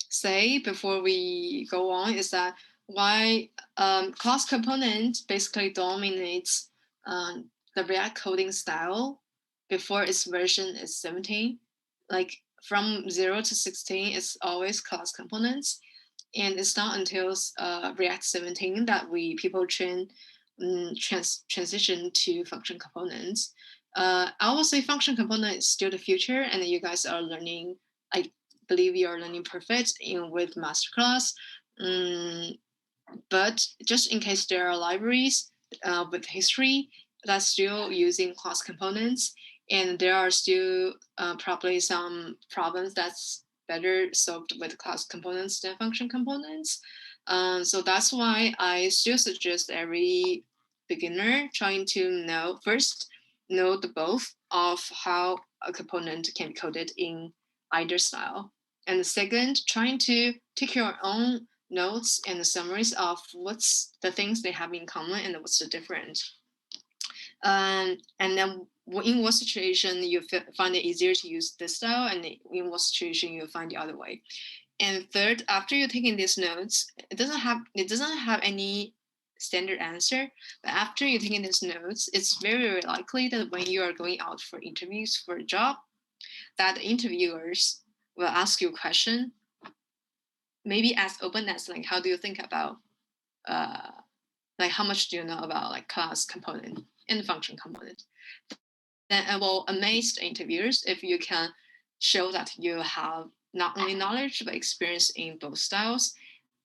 say before we go on is that why class component basically dominates the React coding style before its version is 17. Like from 0 to 16, it's always class components. And it's not until React 17 that people transition to function components. I will say function component is still the future, and you guys are learning. I believe you are learning perfect with masterclass. But just in case there are libraries with history that's still using class components, and there are still probably some problems that's better solved with class components than function components. So that's why I still suggest every beginner trying to know the both of how a component can be coded in either style. And the second, trying to take your own notes and the summaries of what's the things they have in common and what's the difference. And then in what situation you find it easier to use this style, and in what situation you find the other way. And third, after you're taking these notes, it doesn't have any standard answer. But after you're taking these notes, it's very, very likely that when you are going out for interviews for a job, that the interviewers will ask you a question, maybe as open as like, how do you think about like how much do you know about like class component and function component? Then it will amaze the interviewers if you can show that you have not only knowledge but experience in both styles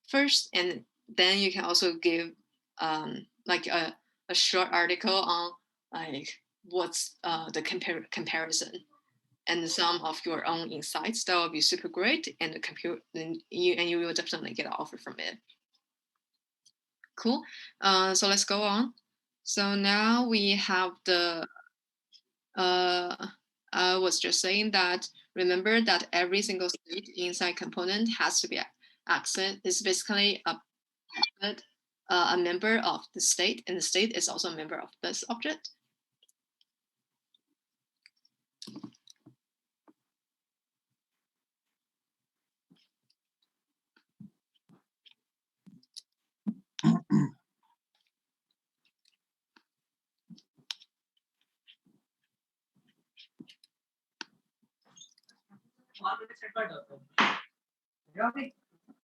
first, and then you can also give like a short article on like what's the comparison and some of your own insights. That will be super great, and you will definitely get an offer from it. Cool. So let's go on. So now we have the I was just saying that remember that every single state inside component has to be accessed. It's basically a member of the state, and the state is also a member of this object.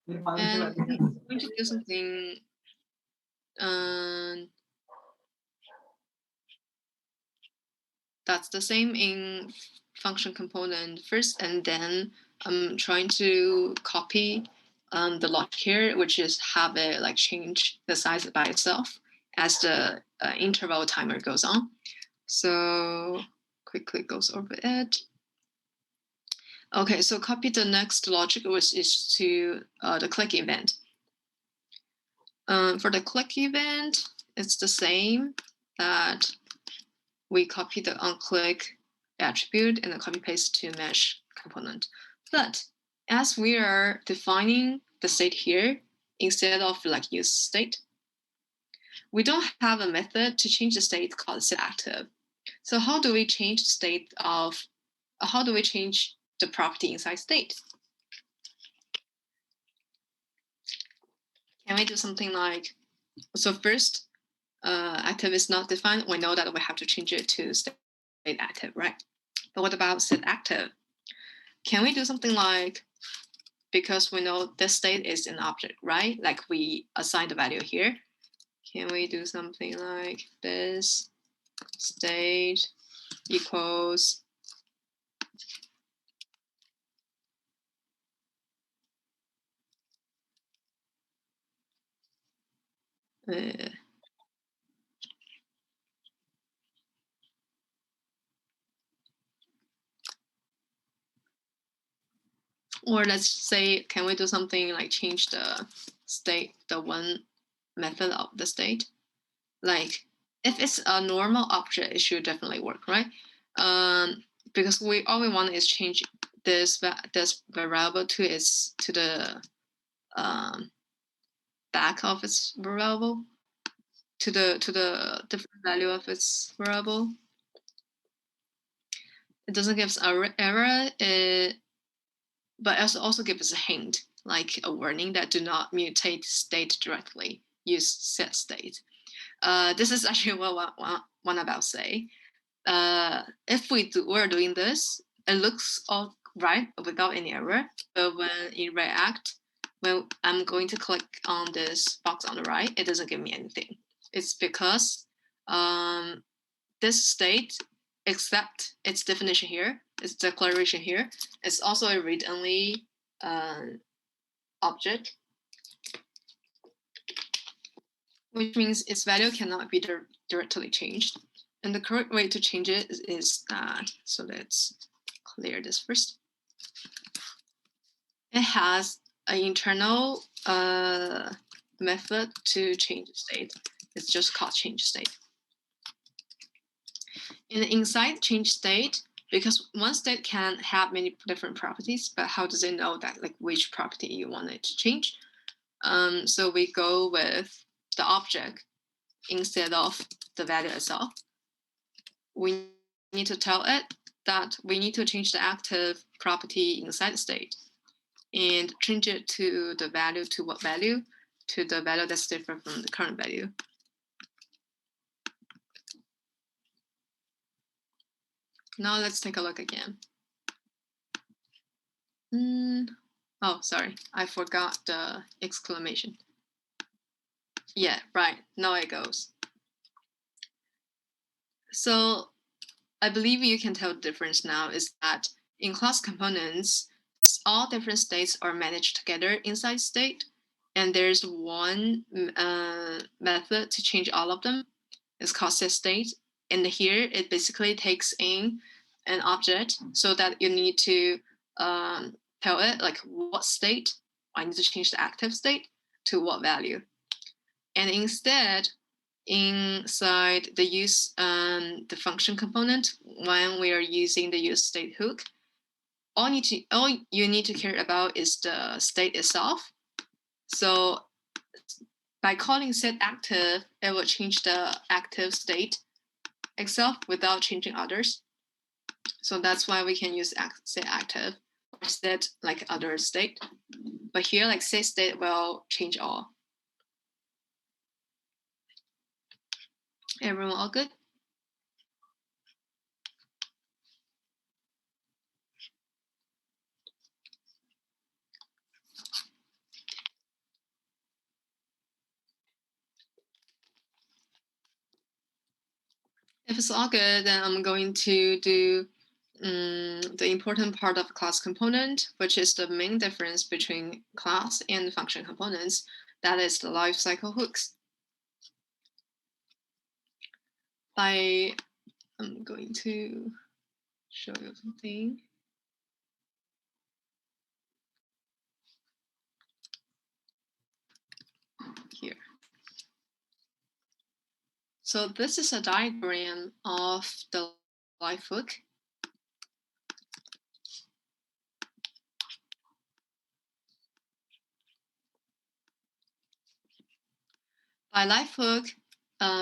And I'm going to do something. That's the same in function component first, and then I'm trying to copy the logic here, which is have it like change the size by itself as the interval timer goes on. So quickly goes over it. Okay, so copy the next logic, which is to the click event. For the click event, it's the same that we copy the onClick attribute and then copy paste to mesh component. But as we are defining the state here, instead of like use state, we don't have a method to change the state called setActive. So how do we change the state of, how do we change the property inside state? Can we do something like, so first, active is not defined. We know that we have to change it to state active, right? But what about setActive? Can we do something like, because we know this state is an object, right? Like we assign the value here. Can we do something like this state equals or let's say, can we do something like change the state, the one method of the state? Like if it's a normal object, it should definitely work, right? Because all we want is change this variable to the back of its variable, to the different value of its variable. It doesn't give us an error, but it also gives us a hint, like a warning that do not mutate state directly. Use set state. This is actually what I want about say. If we're doing this, it looks all right without any error. But when in React, when I'm going to click on this box on the right, it doesn't give me anything. It's because this state, except its definition here, its declaration here, it's also a read-only object, which means its value cannot be directly changed. And the correct way to change it is that, so let's clear this first. It has an internal method to change the state. It's just called change state. And inside change state, because one state can have many different properties, but how does it know that like which property you want it to change? So we go with the object instead of the value itself. We need to tell it that we need to change the active property inside the state and change it to the value. To what value? To the value that's different from the current value. Now let's take a look again. Oh, sorry, I forgot the exclamation. Yeah, right, now it goes. So I believe you can tell the difference now is that in class components, all different states are managed together inside state, and there's one method to change all of them. It's called setState, and here it basically takes in an object so that you need to tell it like what state I need to change the active state to what value. And instead, inside the use the function component, when we are using the use state hook, all you need to care about is the state itself. So by calling set active, it will change the active state itself without changing others. So that's why we can use set active or set like other state. But here, like set state will change all. Everyone all good? If it's all good, then I'm going to do the important part of class component, which is the main difference between class and function components. That is the lifecycle hooks. I'm going to show you something here. So this is a diagram of the life hook. By life hook,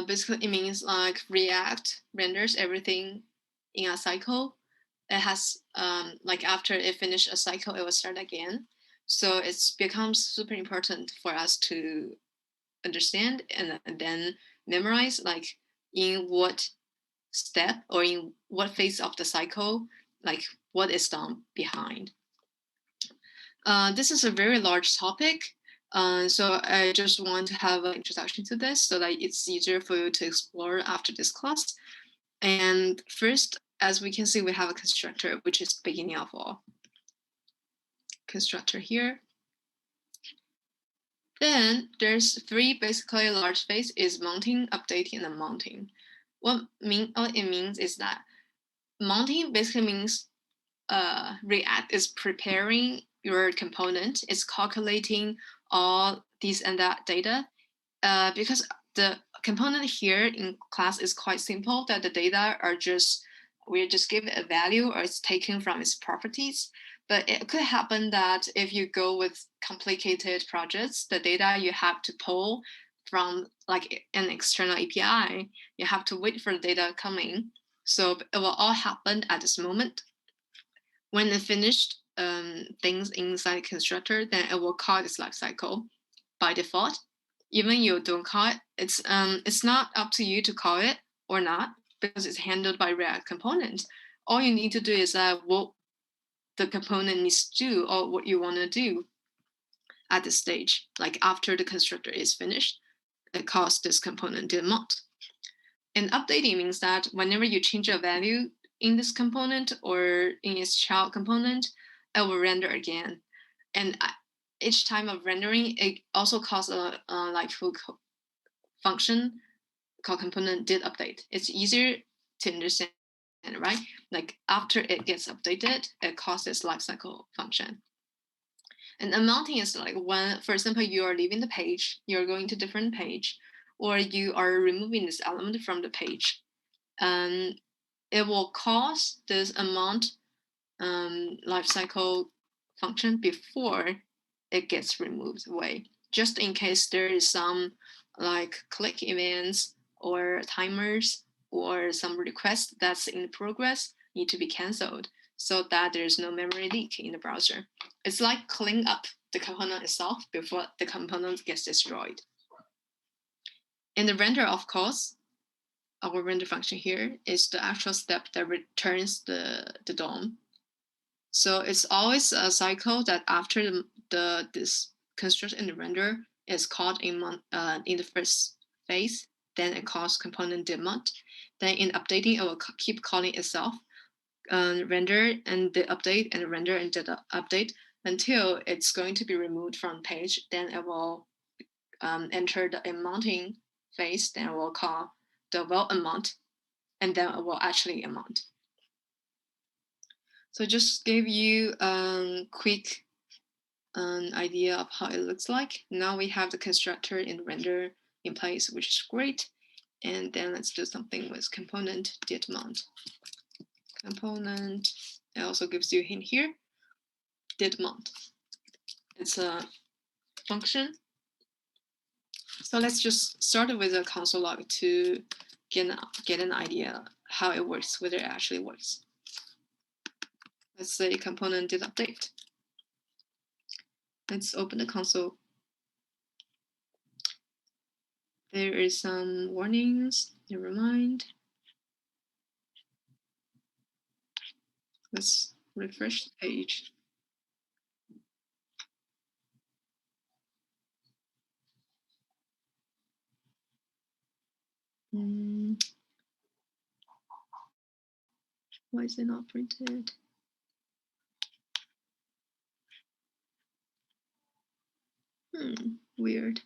basically it means like React renders everything in a cycle. It has like after it finishes a cycle, it will start again. So it becomes super important for us to understand and then memorize like in what step or in what phase of the cycle, like what is done behind. This is a very large topic. So I just want to have an introduction to this so that it's easier for you to explore after this class. And first, as we can see, we have a constructor, which is the beginning of all. Constructor here. Then there's three basically large phase is mounting, updating, and mounting. What it means is that mounting basically means React is preparing your component, it's calculating all these and that data. Because the component here in class is quite simple, that the data are just, we just give it a value or it's taken from its properties. But it could happen that if you go with complicated projects, the data you have to pull from like an external API, you have to wait for the data coming. So it will all happen at this moment. When it finished things inside constructor, then it will call this lifecycle by default. Even you don't call it, it's not up to you to call it or not because it's handled by React component. All you need to do is what the component needs to do or what you want to do at this stage. Like after the constructor is finished, it calls this component mount. And updating means that whenever you change a value in this component or in its child component, it will render again. And each time of rendering, it also calls a like hook function called component did update. It's easier to understand, right? Like after it gets updated, it calls this lifecycle function. And unmounting is like when, for example, you are leaving the page, you're going to different page, or you are removing this element from the page. And it will cause this amount lifecycle function before it gets removed away, just in case there is some like click events or timers or some requests that's in progress need to be canceled so that there's no memory leak in the browser. It's like cleaning up the component itself before the component gets destroyed. In the render, of course, our render function here is the actual step that returns the DOM. So it's always a cycle that after this construct in the render is called in the first phase, then it calls component didmount. Then in updating, it will keep calling itself render and the update and render and the update until it's going to be removed from page. Then it will enter the unmounting phase. Then it will call the well unmount, and then it will actually unmount. So just give you a quick idea of how it looks like. Now we have the constructor and render in place, which is great. And then let's do something with component didmount. Component, it also gives you a hint here, didmount. It's a function. So let's just start with a console log to get an idea how it works, whether it actually works. Let's say component did update. Let's open the console. There is some warnings, never mind. Let's refresh the page. Why is it not printed? Weird.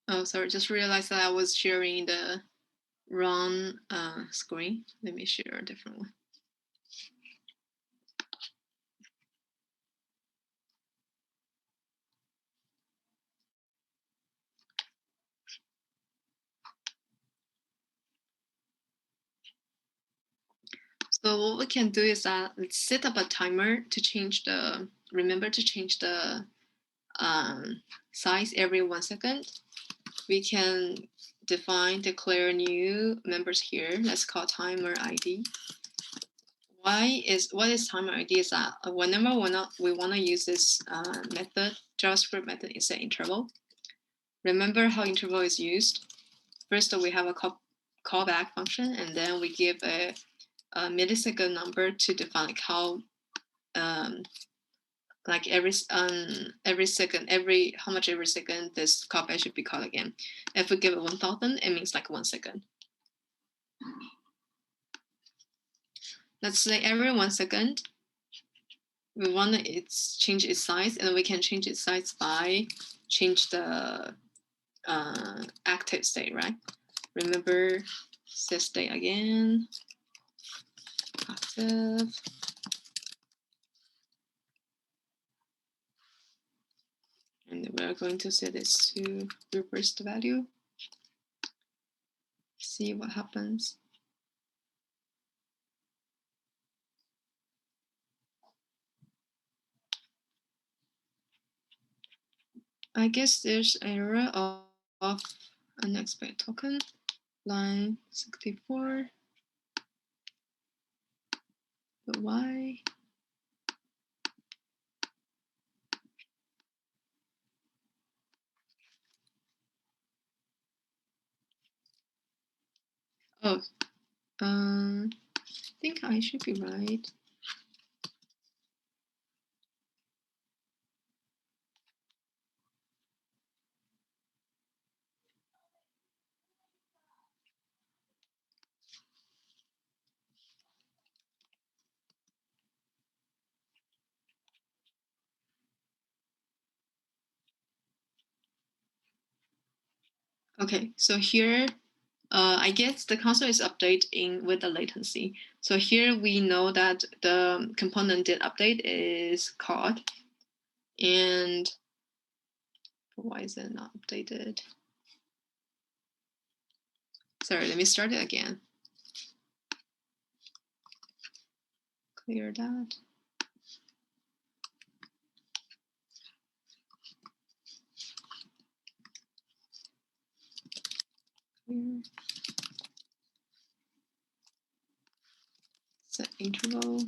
Oh, sorry, just realized that I was sharing the wrong screen. Let me share a different one. So what we can do is that let's set up a timer to change the, remember to change the size every 1 second. We can declare new members here. Let's call timer ID. What is timer ID is that whenever we want to use this method, JavaScript method instead interval. Remember how interval is used. First, we have a callback function, and then we give a millisecond number to define like how like every second, how much every second this callback should be called again. If we give it 1,000, it means like 1 second. Let's say every 1 second, we want to change its size, and we can change its size by change the active state, right? Remember set state again, active. And we're going to set this to reverse the value. See what happens. I guess there's error of unexpected token, line 64. But why? Oh, I think I should be right. Okay, so here, I guess the console is updating with the latency. So here we know that the component did update is called, and why is it not updated? Sorry, let me start it again. Clear that. Clear. Set interval.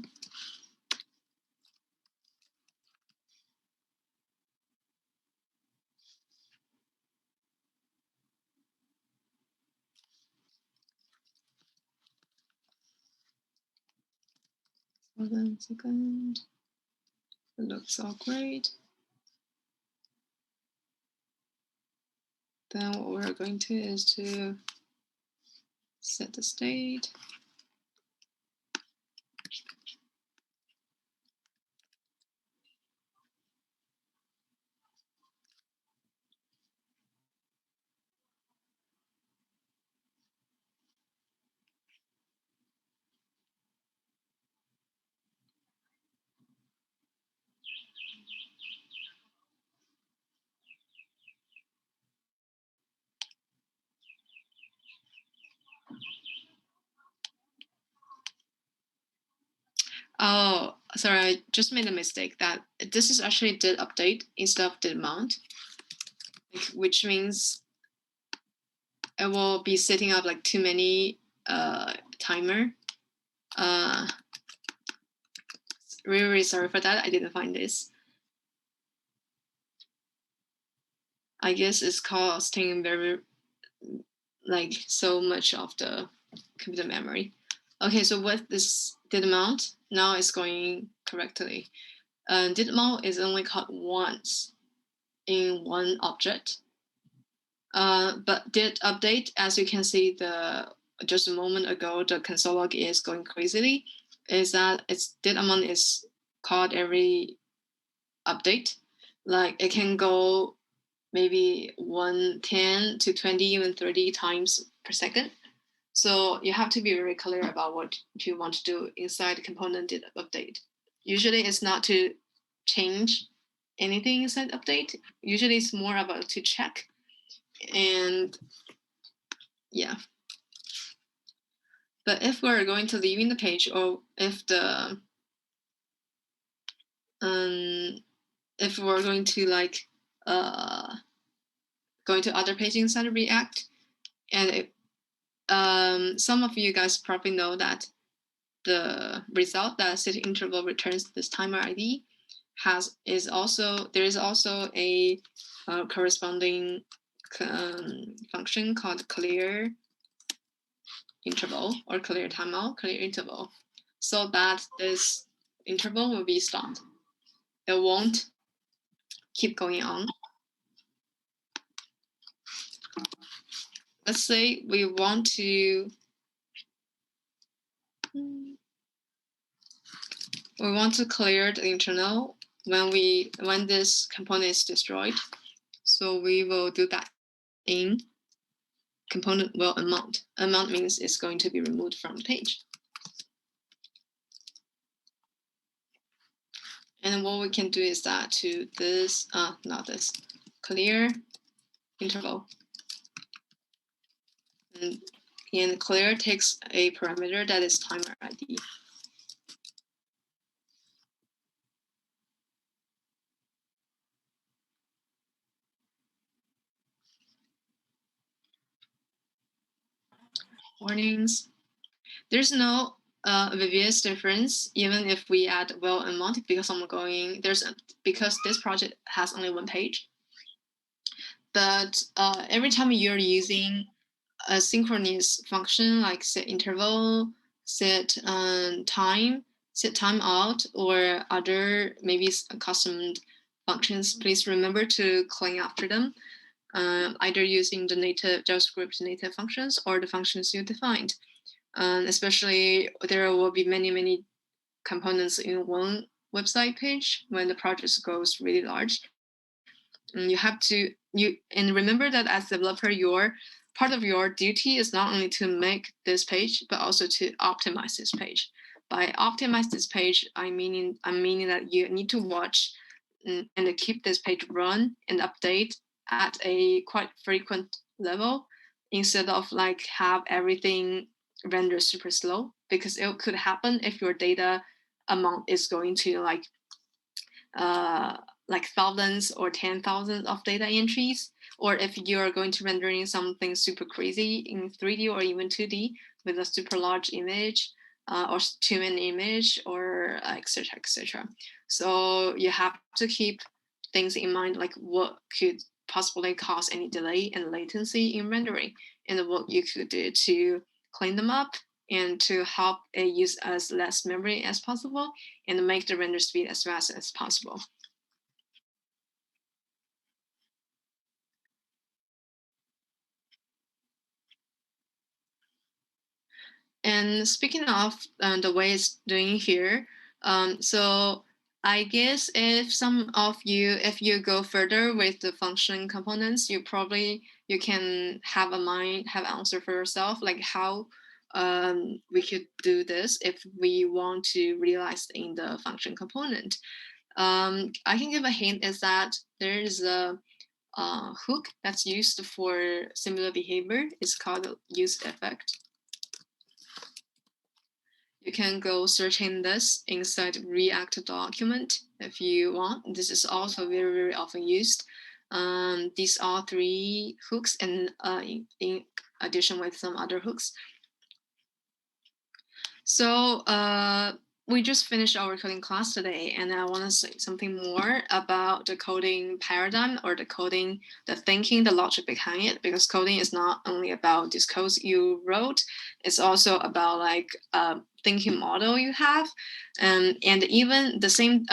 Hold on a second. It looks all great. Then what we're going to is to set the state. Oh, sorry, I just made a mistake that this is actually did update instead of did mount, which means it will be setting up like too many timer. Really sorry for that. I didn't find this. I guess it's costing very like so much of the computer memory. Okay, so with this did mount, now it's going correctly. Did mount is only called once in one object. But did update, as you can see, just a moment ago, the console log is going crazily. Is that its did amount is called every update. Like it can go maybe 10 to 20, even 30 times per second. So you have to be very clear about what you want to do inside the component did update. Usually it's not to change anything inside update. Usually it's more about to check. And yeah. But if we're going to leaving the page, or if we're going to like going to other page inside of React, and some of you guys probably know that the result that set interval returns this timer ID there is also a corresponding function called clear interval or clear timeout, clear interval, so that this interval will be stopped. It won't keep going on. Let's say we want to clear the internal when this component is destroyed. So we will do that in component amount. Amount means it's going to be removed from the page. And what we can do is that to this, not this, clear interval. And clear takes a parameter that is timer ID. Warnings. There's no obvious difference even if we add and mount, because because this project has only one page. But every time you're using a synchronous function like set interval, set time, set timeout, or other maybe custom functions, please remember to clean after them, either using the native JavaScript native functions or the functions you defined. Especially there will be many components in one website page when the project goes really large. And you have to remember that as a developer, your part of your duty is not only to make this page, but also to optimize this page. By optimize this page, I'm meaning that you need to watch and keep this page run and update at a quite frequent level, instead of like have everything render super slow, because it could happen if your data amount is going to like thousands or 10,000 of data entries, or if you're going to rendering something super crazy in 3D or even 2D with a super large image or two-man image, or etc. etc. So you have to keep things in mind, like what could possibly cause any delay and latency in rendering, and what you could do to clean them up and to help it use as less memory as possible and make the render speed as fast as possible. And speaking of the way it's doing here, so I guess if you go further with the function components, you can have answer for yourself, like how we could do this if we want to realize in the function component. I can give a hint, is that there is a hook that's used for similar behavior. It's called use effect. You can go searching this inside React document if you want. This is also very, very often used. These are 3 hooks, and in addition with some other hooks. So we just finished our coding class today, and I want to say something more about the coding paradigm, or the thinking, the logic behind it, because coding is not only about this code you wrote, it's also about like thinking model you have, and even the same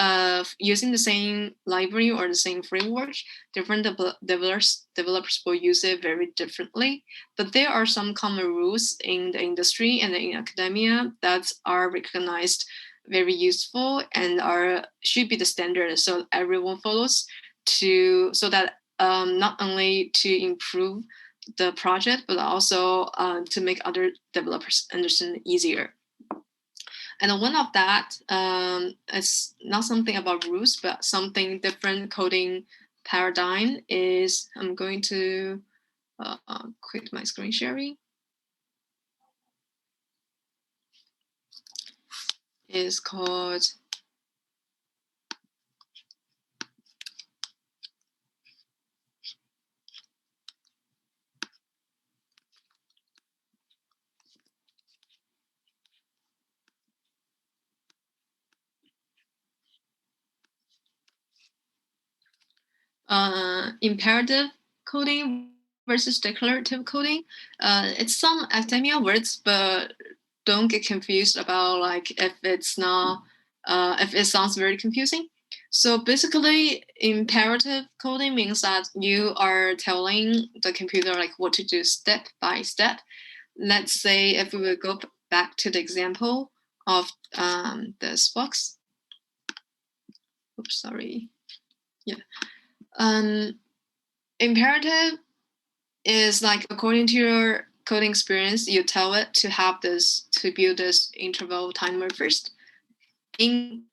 using the same library or the same framework, different developers will use it very differently. But there are some common rules in the industry and in academia that are recognized very useful and should be the standard, so everyone follows, so that not only to improve the project, but also to make other developers understand easier. And one of that is not something about rules, but something different coding paradigm is, I'm going to quit my screen sharing, is called imperative coding versus declarative coding. It's some academia words, but don't get confused about like if it's not if it sounds very confusing. So basically, imperative coding means that you are telling the computer like what to do step by step. Let's say if we will go back to the example of this box. Oops, sorry. Yeah. Imperative is like, according to your coding experience, you tell it to build this interval timer first in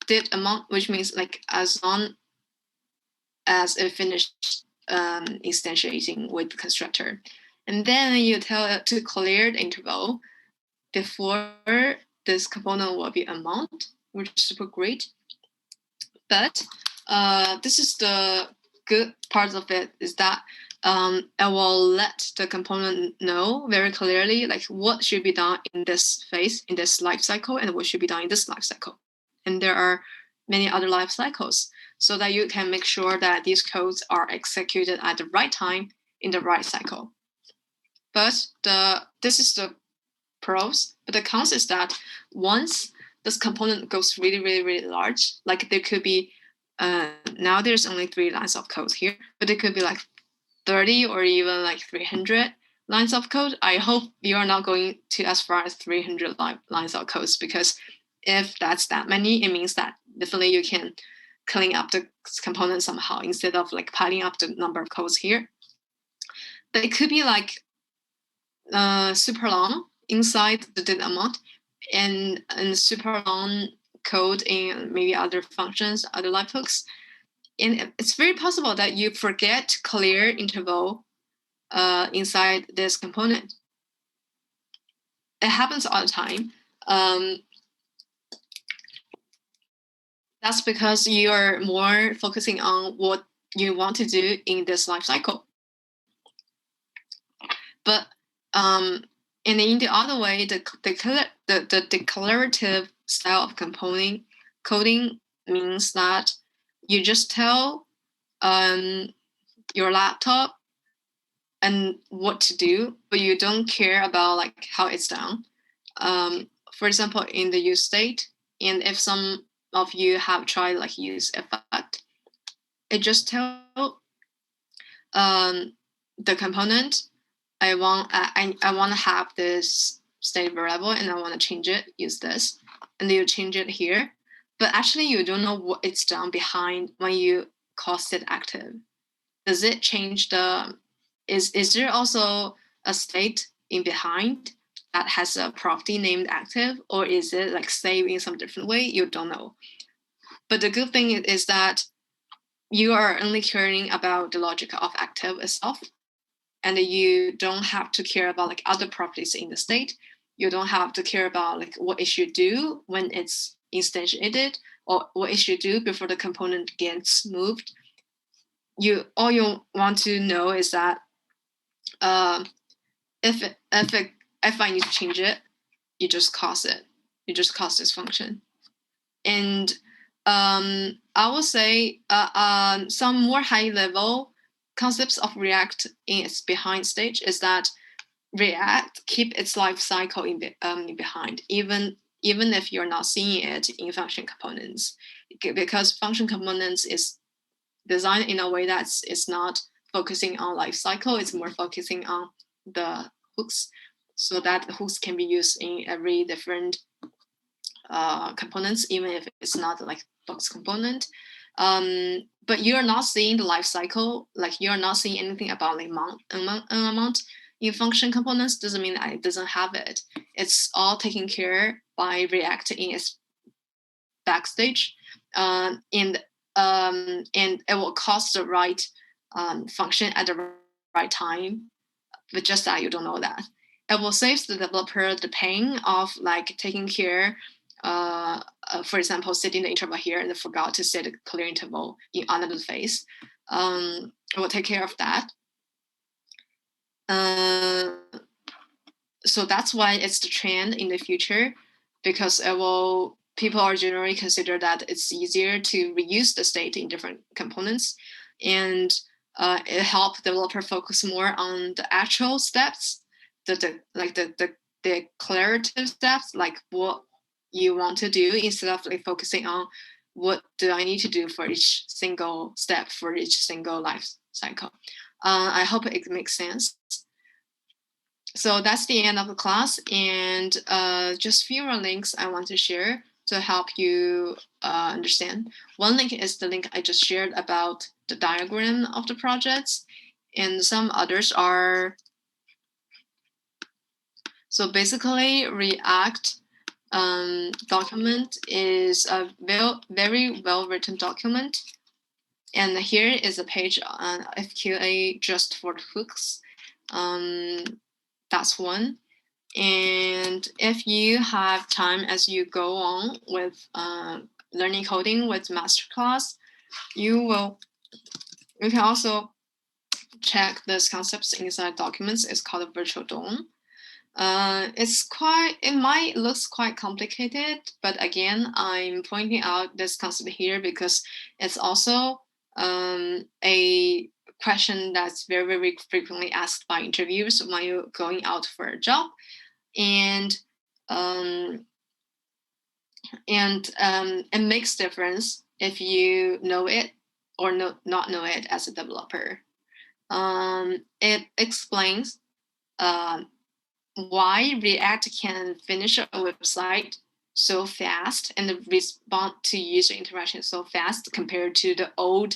did amount, which means like as long as it finished instantiating with the constructor. And then you tell it to clear the interval before this component will be amount, which is super great. But this is the good part of it, is that I will let the component know very clearly like what should be done in this phase, in this life cycle, and what should be done in this life cycle. And there are many other life cycles, so that you can make sure that these codes are executed at the right time in the right cycle. But this is the pros, but the cons is that once this component goes really, really, really large, like there could be now there's only 3 lines of code here, but it could be like 30 or even like 300 lines of code. I hope you're not going to as far as 300 lines of codes, because if that's that many, it means that definitely you can clean up the component somehow instead of like piling up the number of codes here. But it could be like super long inside the data amount and super long code in maybe other functions, other live hooks. And it's very possible that you forget to clear interval inside this component. It happens all the time. That's because you are more focusing on what you want to do in this life cycle. But and in the other way, the declarative style of coding means that you just tell your laptop and what to do, but you don't care about like how it's done. For example, in the use state, and if some of you have tried like use effect, it just tell the component, I want to have this state variable and I want to change it, use this, and then you change it here. But actually you don't know what it's done behind when you call set active. Does it change is there also a state in behind that has a property named active, or is it like saved in some different way? You don't know. But the good thing is that you are only caring about the logic of active itself, and you don't have to care about like other properties in the state. You don't have to care about like what it should do when it's instantiated, or what it should do before the component gets moved. All you want to know is that if I need to change it, you just cause it. You just cause this function. And I will say some more high level concepts of React in its behind stage is that React keep its life cycle in behind, even if you're not seeing it in function components, because function components is designed in a way that it's not focusing on life cycle. It's more focusing on the hooks, so that the hooks can be used in every different components, even if it's not like box component. But you're not seeing the life cycle, like you're not seeing anything about like amount in function components. Doesn't mean that it doesn't have it. It's all taken care by React in its backstage, and it will cost the right function at the right time, but just that you don't know that. It will save the developer the pain of like taking care, for example, setting the interval here and forgot to set a clear interval in another phase. It will take care of that. So that's why it's the trend in the future, because people are generally consider that it's easier to reuse the state in different components, and it helps developer focus more on the actual steps, the declarative steps, like what you want to do, instead of like focusing on what do I need to do for each single step, for each single life cycle. I hope it makes sense. So that's the end of the class, and just a few more links I want to share to help you understand. One link is the link I just shared about the diagram of the projects, and some others are, so basically React document is a very well-written document, and here is a page on FQA just for the hooks. That's one. And if you have time as you go on with learning coding with masterclass, you can also check these concepts inside documents. It's called a virtual DOM. It might looks quite complicated, but again, I'm pointing out this concept here because it's also a question that's very, very frequently asked by interviewers when you're going out for a job. And it makes difference if you know it or not know it as a developer. It explains why React can finish a website so fast and respond to user interaction so fast compared to the old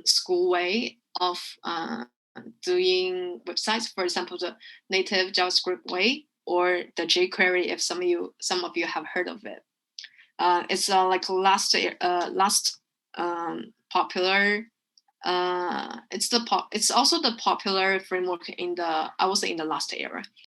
school way of doing websites. For example, the native JavaScript way or the jQuery, if some of you have heard of it. It's like last popular. It's also the popular framework in the, I would say, in the last era.